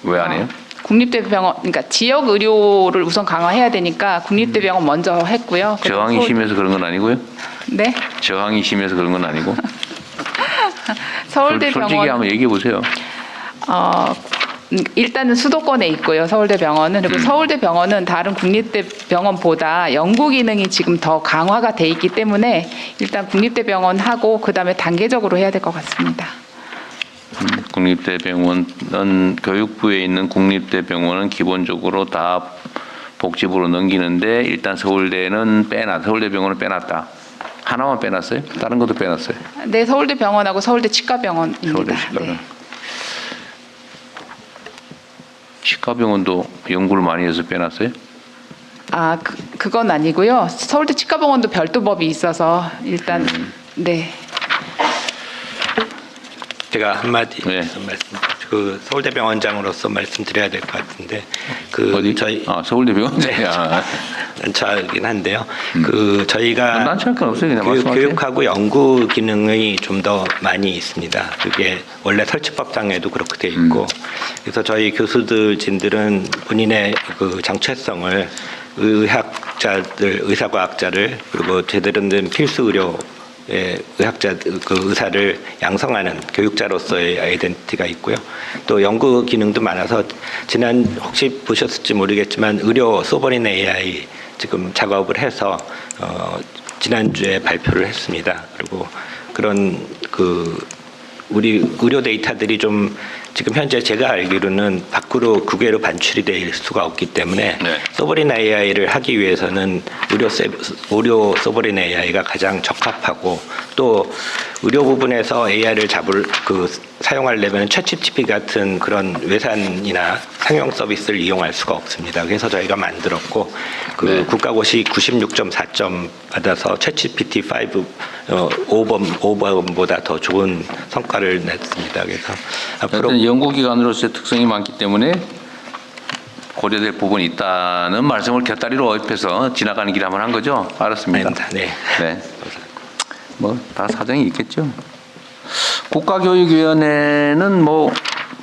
왜 안 해요? 국립대병원, 그러니까 지역 의료를 우선 강화해야 되니까 국립대병원 먼저 했고요. 저항이 심해서 그런 건 아니고요? 네? 저항이 심해서 그런 건 아니고? 서울대병원 솔직히 한번 얘기해 보세요. 일단은 수도권에 있고요. 서울대병원은. 그리고 서울대병원은 다른 국립대병원보다 연구 기능이 지금 더 강화가 돼 있기 때문에 일단 국립대병원 하고 그다음에 단계적으로 해야 될 것 같습니다. 국립대병원은 교육부에 있는 국립대병원은 기본적으로 다 복지부로 넘기는데 일단 서울대병원은 빼놨다. 하나만 빼놨어요? 다른 것도 빼놨어요? 네, 서울대병원하고 서울대 치과병원입니다. 서울대 치과병원. 치과병원도 연구를 많이 해서 빼놨어요? 그건 아니고요. 서울대 치과병원도 별도 법이 있어서 일단 네. 제가 한마디 말씀, 서울대병원장으로서 말씀드려야 될 것 같은데, 어디? 저희 서울대병원장. 난처하긴 한데요. 저희가 난처할 건 없어요. 그냥 말씀하세요. 교육하고 연구 기능이 좀 더 많이 있습니다. 그게 원래 설치법상에도 그렇게 돼 있고, 그래서 저희 교수진들은 본인의 정체성을 의사과학자를 그리고 제대로 된 필수 의료 의사를 양성하는 교육자로서의 아이덴티티가 있고요. 또 연구 기능도 많아서 혹시 보셨을지 모르겠지만 의료 소버린 AI 지금 작업을 해서 지난주에 발표를 했습니다. 그리고 그런 우리 의료 데이터들이 좀 지금 현재 제가 알기로는 밖으로 국외로 반출이 될 수가 없기 때문에 소버린 AI를 하기 위해서는 의료 소버린 AI가 가장 적합하고 또 의료 부분에서 AI를 사용하려면 챗GPT 같은 그런 외산이나 상용 서비스를 이용할 수가 없습니다. 그래서 저희가 만들었고 국가고시 96.4점 받아서 챗GPT 5번보다 더 좋은 성과를 냈습니다. 그래서 앞으로 연구기관으로서의 특성이 많기 때문에 고려될 부분이 있다는 말씀을 곁다리로 옆에서 지나가는 길에 한번 한 거죠? 알았습니다. 네. 뭐 다 사정이 있겠죠. 국가교육위원회는 뭐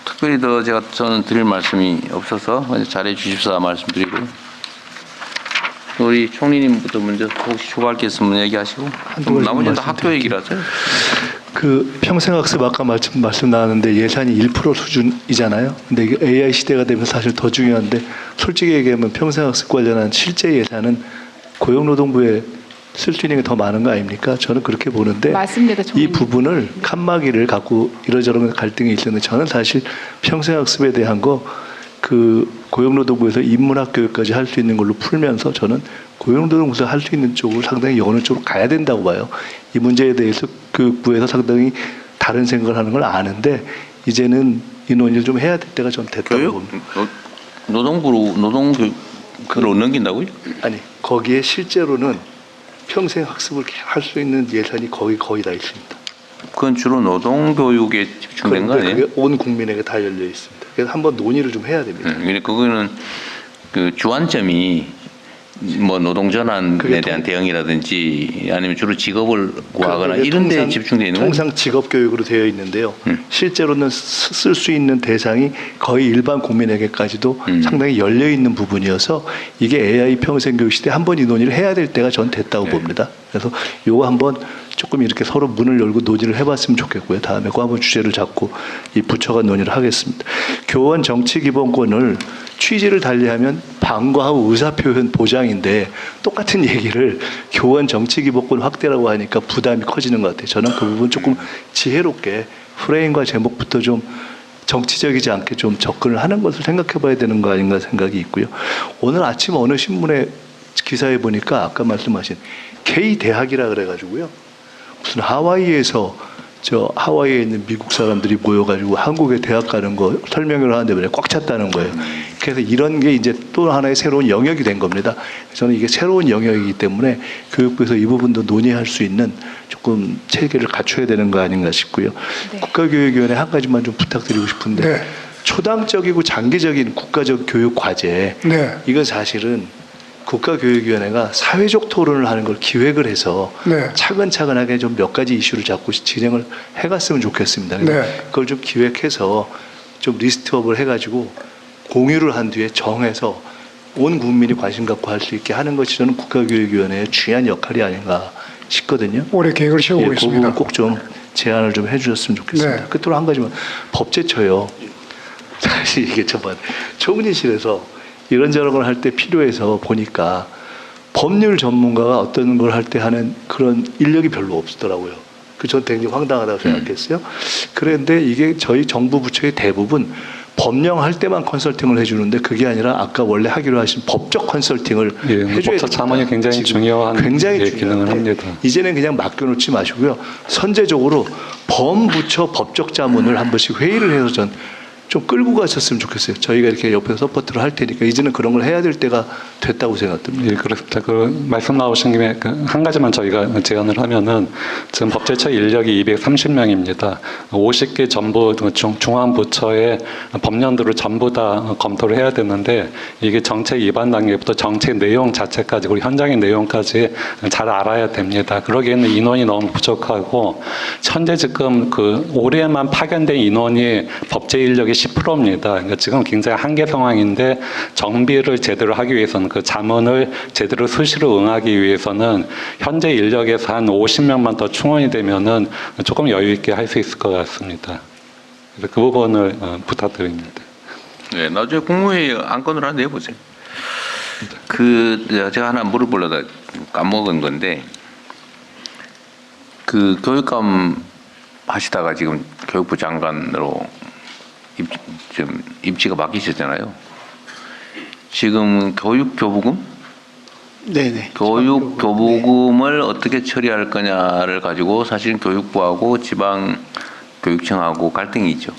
특별히 저는 드릴 말씀이 없어서 잘해 주십사 말씀드리고요. 우리 총리님부터 먼저 혹시 추가할 게 있으면 얘기하시고 나머지는 다 학교 얘기라서요. 그 평생학습 아까 말씀 나왔는데 예산이 1% 수준이잖아요. 근데 이게 AI 시대가 되면 사실 더 중요한데 솔직히 얘기하면 평생학습 관련한 실제 예산은 고용노동부에 쓸 수 있는 게 더 많은 거 아닙니까? 저는 그렇게 보는데 맞습니다, 이 부분을 칸막이를 갖고 이러저런 갈등이 있었는데 저는 사실 평생학습에 대한 거 그 고용노동부에서 인문학 교육까지 할 수 있는 걸로 풀면서 저는 고용노동부에서 할 수 있는 쪽으로 상당히 어느 쪽으로 가야 된다고 봐요. 이 문제에 대해서 교육부에서 상당히 다른 생각을 하는 걸 아는데 이제는 이 논의를 좀 해야 될 때가 좀 됐다고 봅니다. 노동부로 노동교육을 넘긴다고요? 아니 거기에 실제로는 평생 학습을 할 수 있는 예산이 거의 다 있습니다. 그건 주로 노동교육에 집중된 거 아니에요? 그게 온 국민에게 다 열려 있습니다. 그래서 한번 논의를 좀 해야 됩니다. 근데 그거는 그 주안점이 뭐 노동 전환에 대한 대응이라든지 아니면 주로 직업을 구하거나 이런 데 집중되어 있는 거예요? 통상 직업 교육으로 되어 있는데요. 실제로는 쓸 수 있는 대상이 거의 일반 국민에게까지도 상당히 열려 있는 부분이어서 이게 AI 평생 교육 시대 한번 이 논의를 해야 될 때가 전 됐다고 봅니다. 그래서 요거 한번 조금 이렇게 서로 문을 열고 논의를 해봤으면 좋겠고요. 다음에 그 한번 주제를 잡고 이 부처가 논의를 하겠습니다. 교원 정치 기본권을 취지를 달리하면 방과후 의사표현 보장인데 똑같은 얘기를 교원 정치 기본권 확대라고 하니까 부담이 커지는 것 같아요. 저는 그 부분 조금 지혜롭게 프레임과 제목부터 좀 정치적이지 않게 좀 접근을 하는 것을 생각해 봐야 되는 거 아닌가 생각이 있고요. 오늘 아침 어느 신문에 기사에 보니까 아까 말씀하신 K-대학이라 그래가지고요. 무슨 하와이에서 하와이에 있는 미국 사람들이 모여가지고 한국에 대학 가는 거 설명을 하는데 꽉 찼다는 거예요. 그래서 이런 게 이제 또 하나의 새로운 영역이 된 겁니다. 저는 이게 새로운 영역이기 때문에 교육부에서 이 부분도 논의할 수 있는 조금 체계를 갖춰야 되는 거 아닌가 싶고요. 네. 국가교육위원회 한 가지만 좀 부탁드리고 싶은데 네. 초당적이고 장기적인 국가적 교육 과제 네. 이건 사실은 국가교육위원회가 사회적 토론을 하는 걸 기획을 해서 네. 차근차근하게 좀 몇 가지 이슈를 잡고 진행을 해갔으면 좋겠습니다. 네. 그걸 좀 기획해서 좀 리스트업을 해가지고 공유를 한 뒤에 정해서 온 국민이 관심 갖고 할 수 있게 하는 것이 저는 국가교육위원회의 중요한 역할이 아닌가 싶거든요. 올해 계획을 세우고 그 있습니다. 부분 꼭 좀 제안을 좀 해주셨으면 좋겠습니다. 네. 끝으로 한 가지만 법제처요. 사실 이게 정말 총리실에서 이런저런 걸 할 때 필요해서 보니까 법률 전문가가 어떤 걸 할 때 하는 그런 인력이 별로 없더라고요. 전 굉장히 황당하다고 생각했어요. 그런데 이게 저희 정부 부처의 대부분 법령할 때만 컨설팅을 해주는데 그게 아니라 아까 원래 하기로 하신 법적 컨설팅을 해줘야 법적 자문이 굉장히 중요한 기능을 합니다. 이제는 그냥 맡겨놓지 마시고요. 선제적으로 범부처 법적 자문을 한 번씩 회의를 해서 좀 끌고 가셨으면 좋겠어요. 저희가 이렇게 옆에서 서포트를 할 테니까 이제는 그런 걸 해야 될 때가 됐다고 생각됩니다. 예, 그렇습니다. 그 말씀 나오신 김에 한 가지만 저희가 제안을 하면은 지금 법제처 인력이 230명입니다. 50개 전부 중앙부처의 법령들을 전부 다 검토를 해야 되는데 이게 정책 입안 단계부터 정책 내용 자체까지 그리고 현장의 내용까지 잘 알아야 됩니다. 그러기에는 인원이 너무 부족하고 현재 지금 그 올해만 파견된 인원이 법제 인력이 10%입니다. 그러니까 지금 굉장히 한계 상황인데 정비를 제대로 하기 위해서는 그 자문을 제대로 수시로 응하기 위해서는 현재 인력에서 한 50명만 더 충원이 되면은 조금 여유 있게 할 수 있을 것 같습니다. 그래서 그 부분을 부탁드립니다. 네, 나중에 국무회의 안건으로 하나 내보세요. 제가 하나 물어보려다 까먹은 건데 그 교육감 하시다가 지금 교육부 장관으로 입지가 바뀌셨잖아요. 지금 교육교부금? 네네. 교육교부금을 어떻게 처리할 거냐를 가지고 사실 교육부하고 지방교육청하고 갈등이 있죠.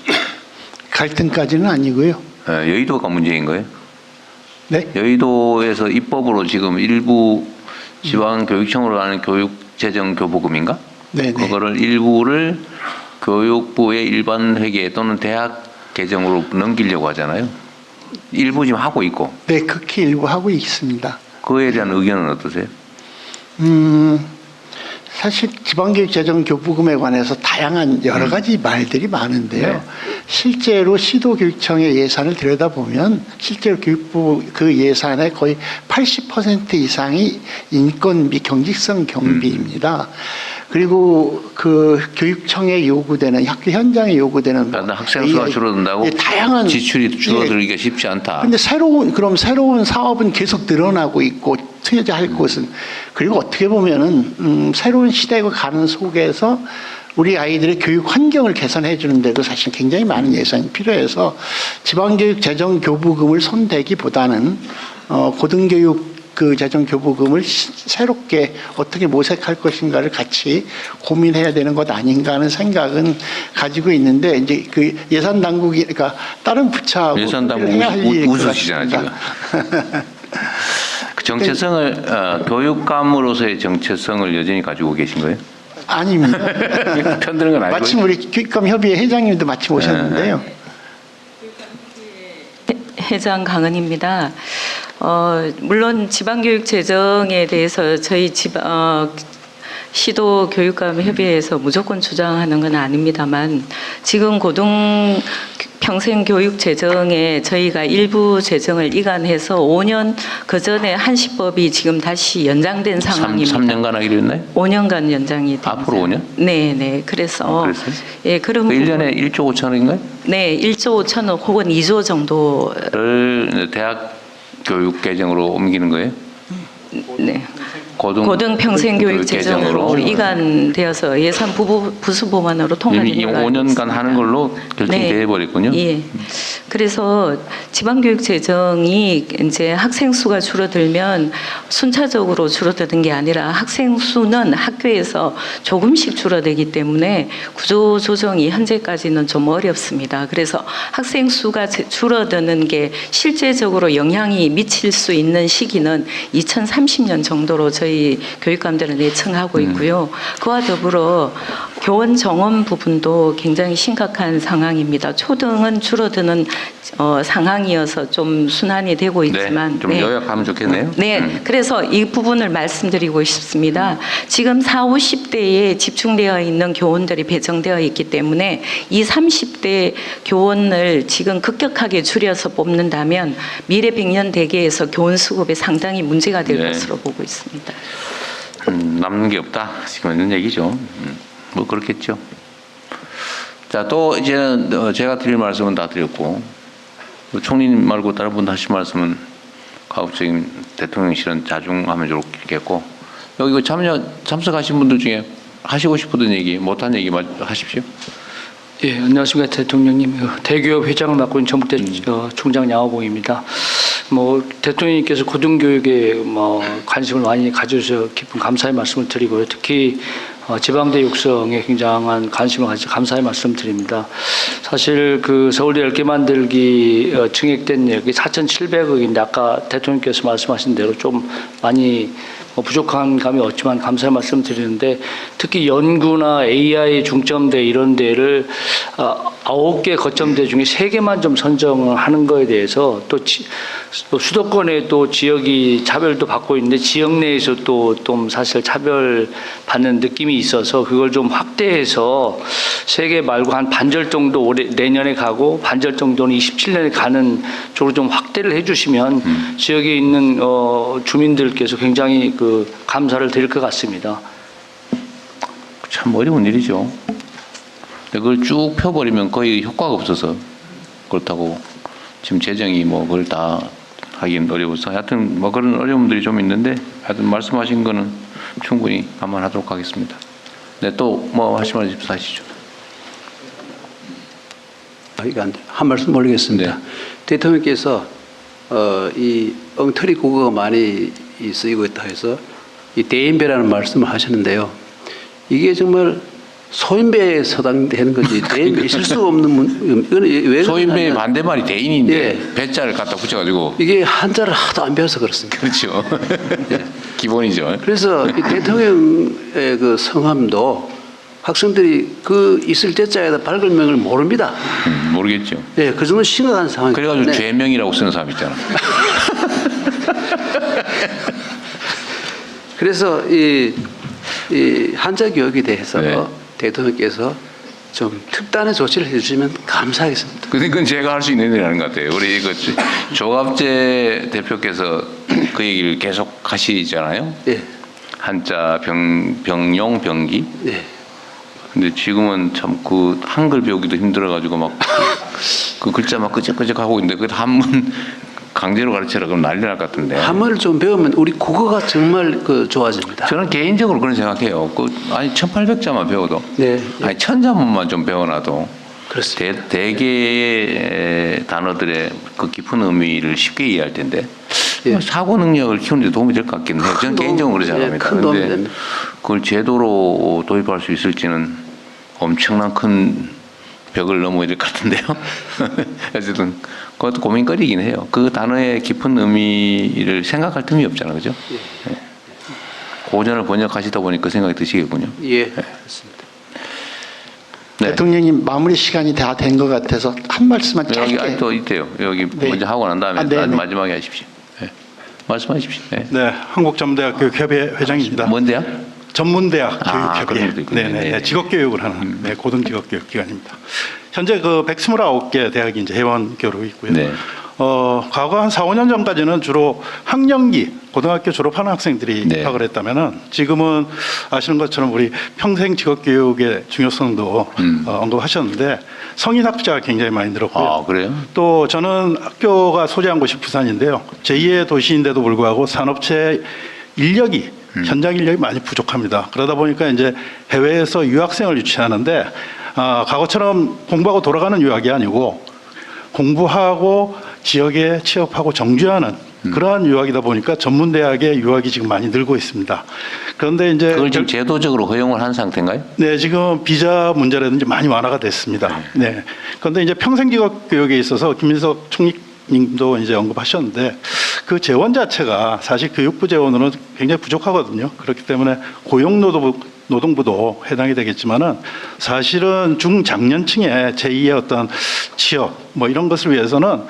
갈등까지는 아니고요. 여의도가 문제인 거예요? 네? 여의도에서 입법으로 지금 일부 지방교육청으로 가는 교육재정교부금인가? 네네. 그거를 일부를 교육부의 일반 회계 또는 대학 계정으로 넘기려고 하잖아요. 일부 지금 하고 있고. 네, 극히 일부 하고 있습니다. 그에 대한 의견은 어떠세요? 사실 지방교육재정교부금에 관해서 다양한 여러 가지 말들이 많은데요. 네. 실제로 시도교육청의 예산을 들여다보면 실제로 교육부 그 예산의 거의 80% 이상이 인건비, 경직성 경비입니다. 그리고 그 교육청에 요구되는 학교 현장에 요구되는 그러니까 학생 수가 줄어든다고 다양한 지출이 줄어들기가 쉽지 않다. 근데 새로운 사업은 계속 늘어나고 있고 투자할 곳은 그리고 어떻게 보면은 새로운 시대가 가는 속에서 우리 아이들의 교육 환경을 개선해 주는데도 사실 굉장히 많은 예산이 필요해서 지방교육 재정 교부금을 손대기보다는 고등교육 그 재정 교부금을 새롭게 어떻게 모색할 것인가를 같이 고민해야 되는 것 아닌가 하는 생각은 가지고 있는데 이제 그 예산 당국이 그러니까 다른 부처하고 예산 당국 웃으시잖아요 지금. 그 정체성을 교육감으로서의 정체성을 여전히 가지고 계신 거예요? 아닙니다. 편드는 건 아니고. 마침 우리 교육감 협의회 회장님도 마침 오셨는데요. 회장 강은입니다. 물론 지방교육 재정에 대해서 저희 시도 교육감 협의회에서 무조건 주장하는 건 아닙니다만 지금 고등 평생 교육 재정에 저희가 일부 재정을 이관해서 5년 그 전에 한시법이 지금 다시 연장된 상황입니다. 3년간 하기로 했나요? 5년간 연장이 됩니다. 앞으로 5년? 네. 그래서 예, 그럼 1년에 1조 5천억인가요? 네, 1조 5천억 혹은 2조 정도를 대학 교육 계정으로 옮기는 거예요? 네. 고등 평생 교육 재정으로 이관되어서 예산 부수 법안으로 통과된 이미 걸로 5년간 하는 걸로 결정돼 버렸군요. 예. 그래서 지방교육 재정이 이제 학생 수가 줄어들면 순차적으로 줄어드는 게 아니라 학생 수는 학교에서 조금씩 줄어들기 때문에 구조 조정이 현재까지는 좀 어렵습니다. 그래서 학생 수가 줄어드는 게 실제적으로 영향이 미칠 수 있는 시기는 2030년 정도로 저희 교육감들은 예측하고 있고요. 그와 더불어 교원 정원 부분도 굉장히 심각한 상황입니다. 초등은 줄어드는 상황이어서 좀 순환이 되고 있지만 좀 요약하면 좋겠네요. 네, 그래서 이 부분을 말씀드리고 싶습니다. 지금 40, 50대에 집중되어 있는 교원들이 배정되어 있기 때문에 이 30대 교원을 지금 급격하게 줄여서 뽑는다면 미래 100년 대계에서 교원 수급에 상당히 문제가 될 것으로 보고 있습니다. 남는 게 없다. 지금 있는 얘기죠. 뭐 그렇겠죠. 자, 또 이제는 제가 드릴 말씀은 다 드렸고 총리님 말고 다른 분 하실 말씀은 가급적인 대통령실은 자중하면 좋겠고 여기 참석하신 분들 중에 하시고 싶었던 얘기, 못한 얘기 하십시오. 예, 안녕하십니까 대통령님. 대교협 회장을 맡고 있는 전북대 총장 양호봉입니다. 대통령님께서 고등교육에 관심을 많이 가져주셔서 깊은 감사의 말씀을 드리고요. 특히 지방대 육성에 굉장한 관심을 가지고 감사의 말씀드립니다. 사실 그 서울대 10개 만들기 증액된 여기 4,700억인데 아까 대통령께서 말씀하신 대로 좀 많이 부족한 감이 없지만 감사의 말씀 드리는데 특히 연구나 AI 중점대 이런 데를 9개 거점대 중에 3개만 좀 선정을 하는 거에 대해서 또 수도권에 또 지역이 차별도 받고 있는데 지역 내에서 또 사실 차별받는 느낌이 있어서 그걸 좀 확대해서 3개 말고 한 반절 정도 내년에 가고 반절 정도는 27년에 가는 쪽으로 좀 확대를 해주시면 지역에 있는 주민들께서 굉장히 그 감사를 드릴 것 같습니다. 참 어려운 일이죠. 그걸 쭉 펴버리면 거의 효과가 없어서 그렇다고 지금 재정이 그걸 다 하긴 어려워서 하여튼 그런 어려움들이 좀 있는데 하여튼 말씀하신 거는 충분히 감안하도록 하겠습니다. 네, 또 하실 말 있으면 하시죠. 한 말씀 올리겠습니다. 네. 대통령께서 이 엉터리 국어가 많이 쓰이고 있다 해서 이 대인배라는 말씀을 하셨는데요. 이게 정말 소인배에 서당되는 거지 대인배 있을 수 없는 이거는 왜 소인배의 반대말이 대인인데 배자를 갖다 붙여가지고 이게 한자를 하도 안 배워서 그렇습니다. 그렇죠. 기본이죠. 그래서 이 대통령의 그 성함도 학생들이 그 있을 때자에다 발글명을 모릅니다. 모르겠죠. 네, 그 정도 심각한 상황. 그래가지고 죄명이라고 쓰는 사람 있잖아. 그래서 이 한자 교육에 대해서 대통령께서 좀 특단의 조치를 해주시면 감사하겠습니다. 그건 제가 할 수 있는 일이라는 것 같아요. 우리 조갑재 대표께서 그 얘기를 계속 하시잖아요. 예. 한자 병용 병기. 네. 근데 지금은 참 그 한글 배우기도 힘들어가지고 막 그 글자 막 끄적끄적 하고 있는데 그 한문 강제로 가르치라 그러면 난리 날 것 같은데. 한문을 좀 배우면 우리 국어가 정말 그 좋아집니다. 저는 개인적으로 그런 생각해요. 아니 1800자만 배워도, 아니 1000자문만 좀 배워놔도 대개의 단어들의 그 깊은 의미를 쉽게 이해할 텐데 사고 능력을 키우는 데 도움이 될 것 같긴 해요. 저는 개인적으로 그렇게 생각합니다. 그런데 그걸 제도로 도입할 수 있을지는 엄청난 큰 벽을 넘어야 될 것 같은데요. 어쨌든 그것도 고민거리긴 해요. 그 단어의 깊은 의미를 생각할 틈이 없잖아요, 그죠? 네. 고전을 번역하시다 보니 그 생각이 드시겠군요. 예, 그렇습니다. 네. 대통령님 마무리 시간이 다 된 것 같아서 한 말씀만 짧게. 여기 또 있대요. 여기 먼저 하고 난 다음에 마지막에 하십시오. 네. 말씀하십시오. 네. 네, 한국전문대학 교육협의 회장입니다. 뭔 대학? 전문대학 교육협의. 그런 것도 있군요. 네, 직업교육을 하는 고등직업교육 기관입니다. 현재 그 129개 대학이 이제 회원 교육이 있고요. 네. 과거 한 4, 5년 전까지는 주로 학령기 고등학교 졸업하는 학생들이 입학을 했다면은 지금은 아시는 것처럼 우리 평생 직업교육의 중요성도 언급하셨는데 성인 학자가 굉장히 많이 늘었고요. 아, 그래요? 또 저는 학교가 소재한 곳이 부산인데요. 제2의 도시인데도 불구하고 산업체 인력이 현장 인력이 많이 부족합니다. 그러다 보니까 이제 해외에서 유학생을 유치하는데 과거처럼 공부하고 돌아가는 유학이 아니고 공부하고 지역에 취업하고 정주하는 그러한 유학이다 보니까 전문대학의 유학이 지금 많이 늘고 있습니다. 그런데 이제 그걸 지금 제도적으로 허용을 한 상태인가요? 네, 지금 비자 문제라든지 많이 완화가 됐습니다. 네. 그런데 이제 평생직업 교육에 있어서 김민석 총리님도 이제 언급하셨는데 그 재원 자체가 사실 교육부 재원으로는 굉장히 부족하거든요. 그렇기 때문에 고용노동부도 해당이 되겠지만은 사실은 중장년층의 제2의 어떤 취업 뭐 이런 것을 위해서는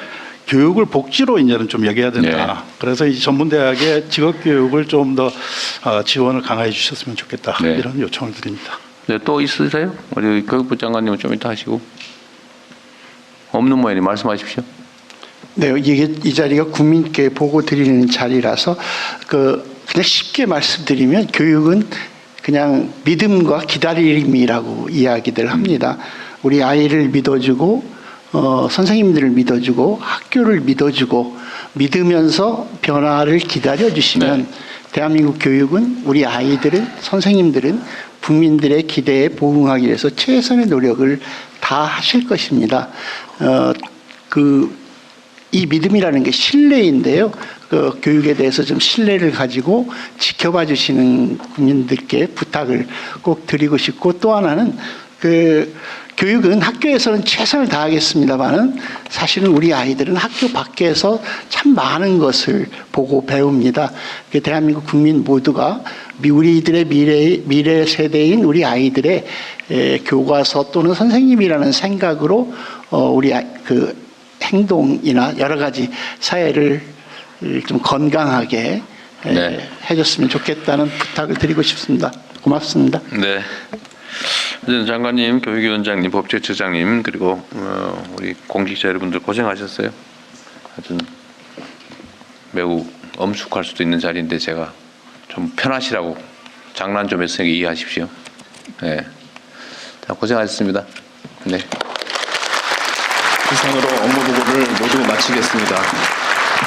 교육을 복지로 이제는 좀 여겨야 된다. 그래서 이 전문대학의 직업교육을 좀 더 지원을 강화해 주셨으면 좋겠다. 이런 요청을 드립니다. 네, 또 있으세요? 우리 교육부 장관님은 좀 이따 하시고. 없는 모양이 말씀하십시오. 네, 이 자리가 국민께 보고 드리는 자리라서 그냥 쉽게 말씀드리면 교육은 그냥 믿음과 기다림이라고 이야기들 합니다. 우리 아이를 믿어주고 선생님들을 믿어주고 학교를 믿어주고 믿으면서 변화를 기다려주시면 대한민국 교육은 우리 아이들은 선생님들은 국민들의 기대에 부응하기 위해서 최선의 노력을 다 하실 것입니다. 이 믿음이라는 게 신뢰인데요. 그 교육에 대해서 좀 신뢰를 가지고 지켜봐 주시는 국민들께 부탁을 꼭 드리고 싶고 또 하나는 교육은 학교에서는 최선을 다하겠습니다만은 사실은 우리 아이들은 학교 밖에서 참 많은 것을 보고 배웁니다. 대한민국 국민 모두가 우리들의 미래 세대인 우리 아이들의 교과서 또는 선생님이라는 생각으로 우리 행동이나 여러 가지 사회를 좀 건강하게 해줬으면 좋겠다는 부탁을 드리고 싶습니다. 고맙습니다. 네. 장관님, 교육위원장님, 법제처장님 그리고 우리 공직자 여러분들 고생하셨어요. 하여튼 매우 엄숙할 수도 있는 자리인데 제가 좀 편하시라고 장난 좀 했으니까 이해하십시오. 네. 자, 고생하셨습니다. 네. 이상으로 업무 보고를 모두 마치겠습니다.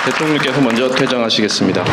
대통령께서 먼저 퇴장하시겠습니다.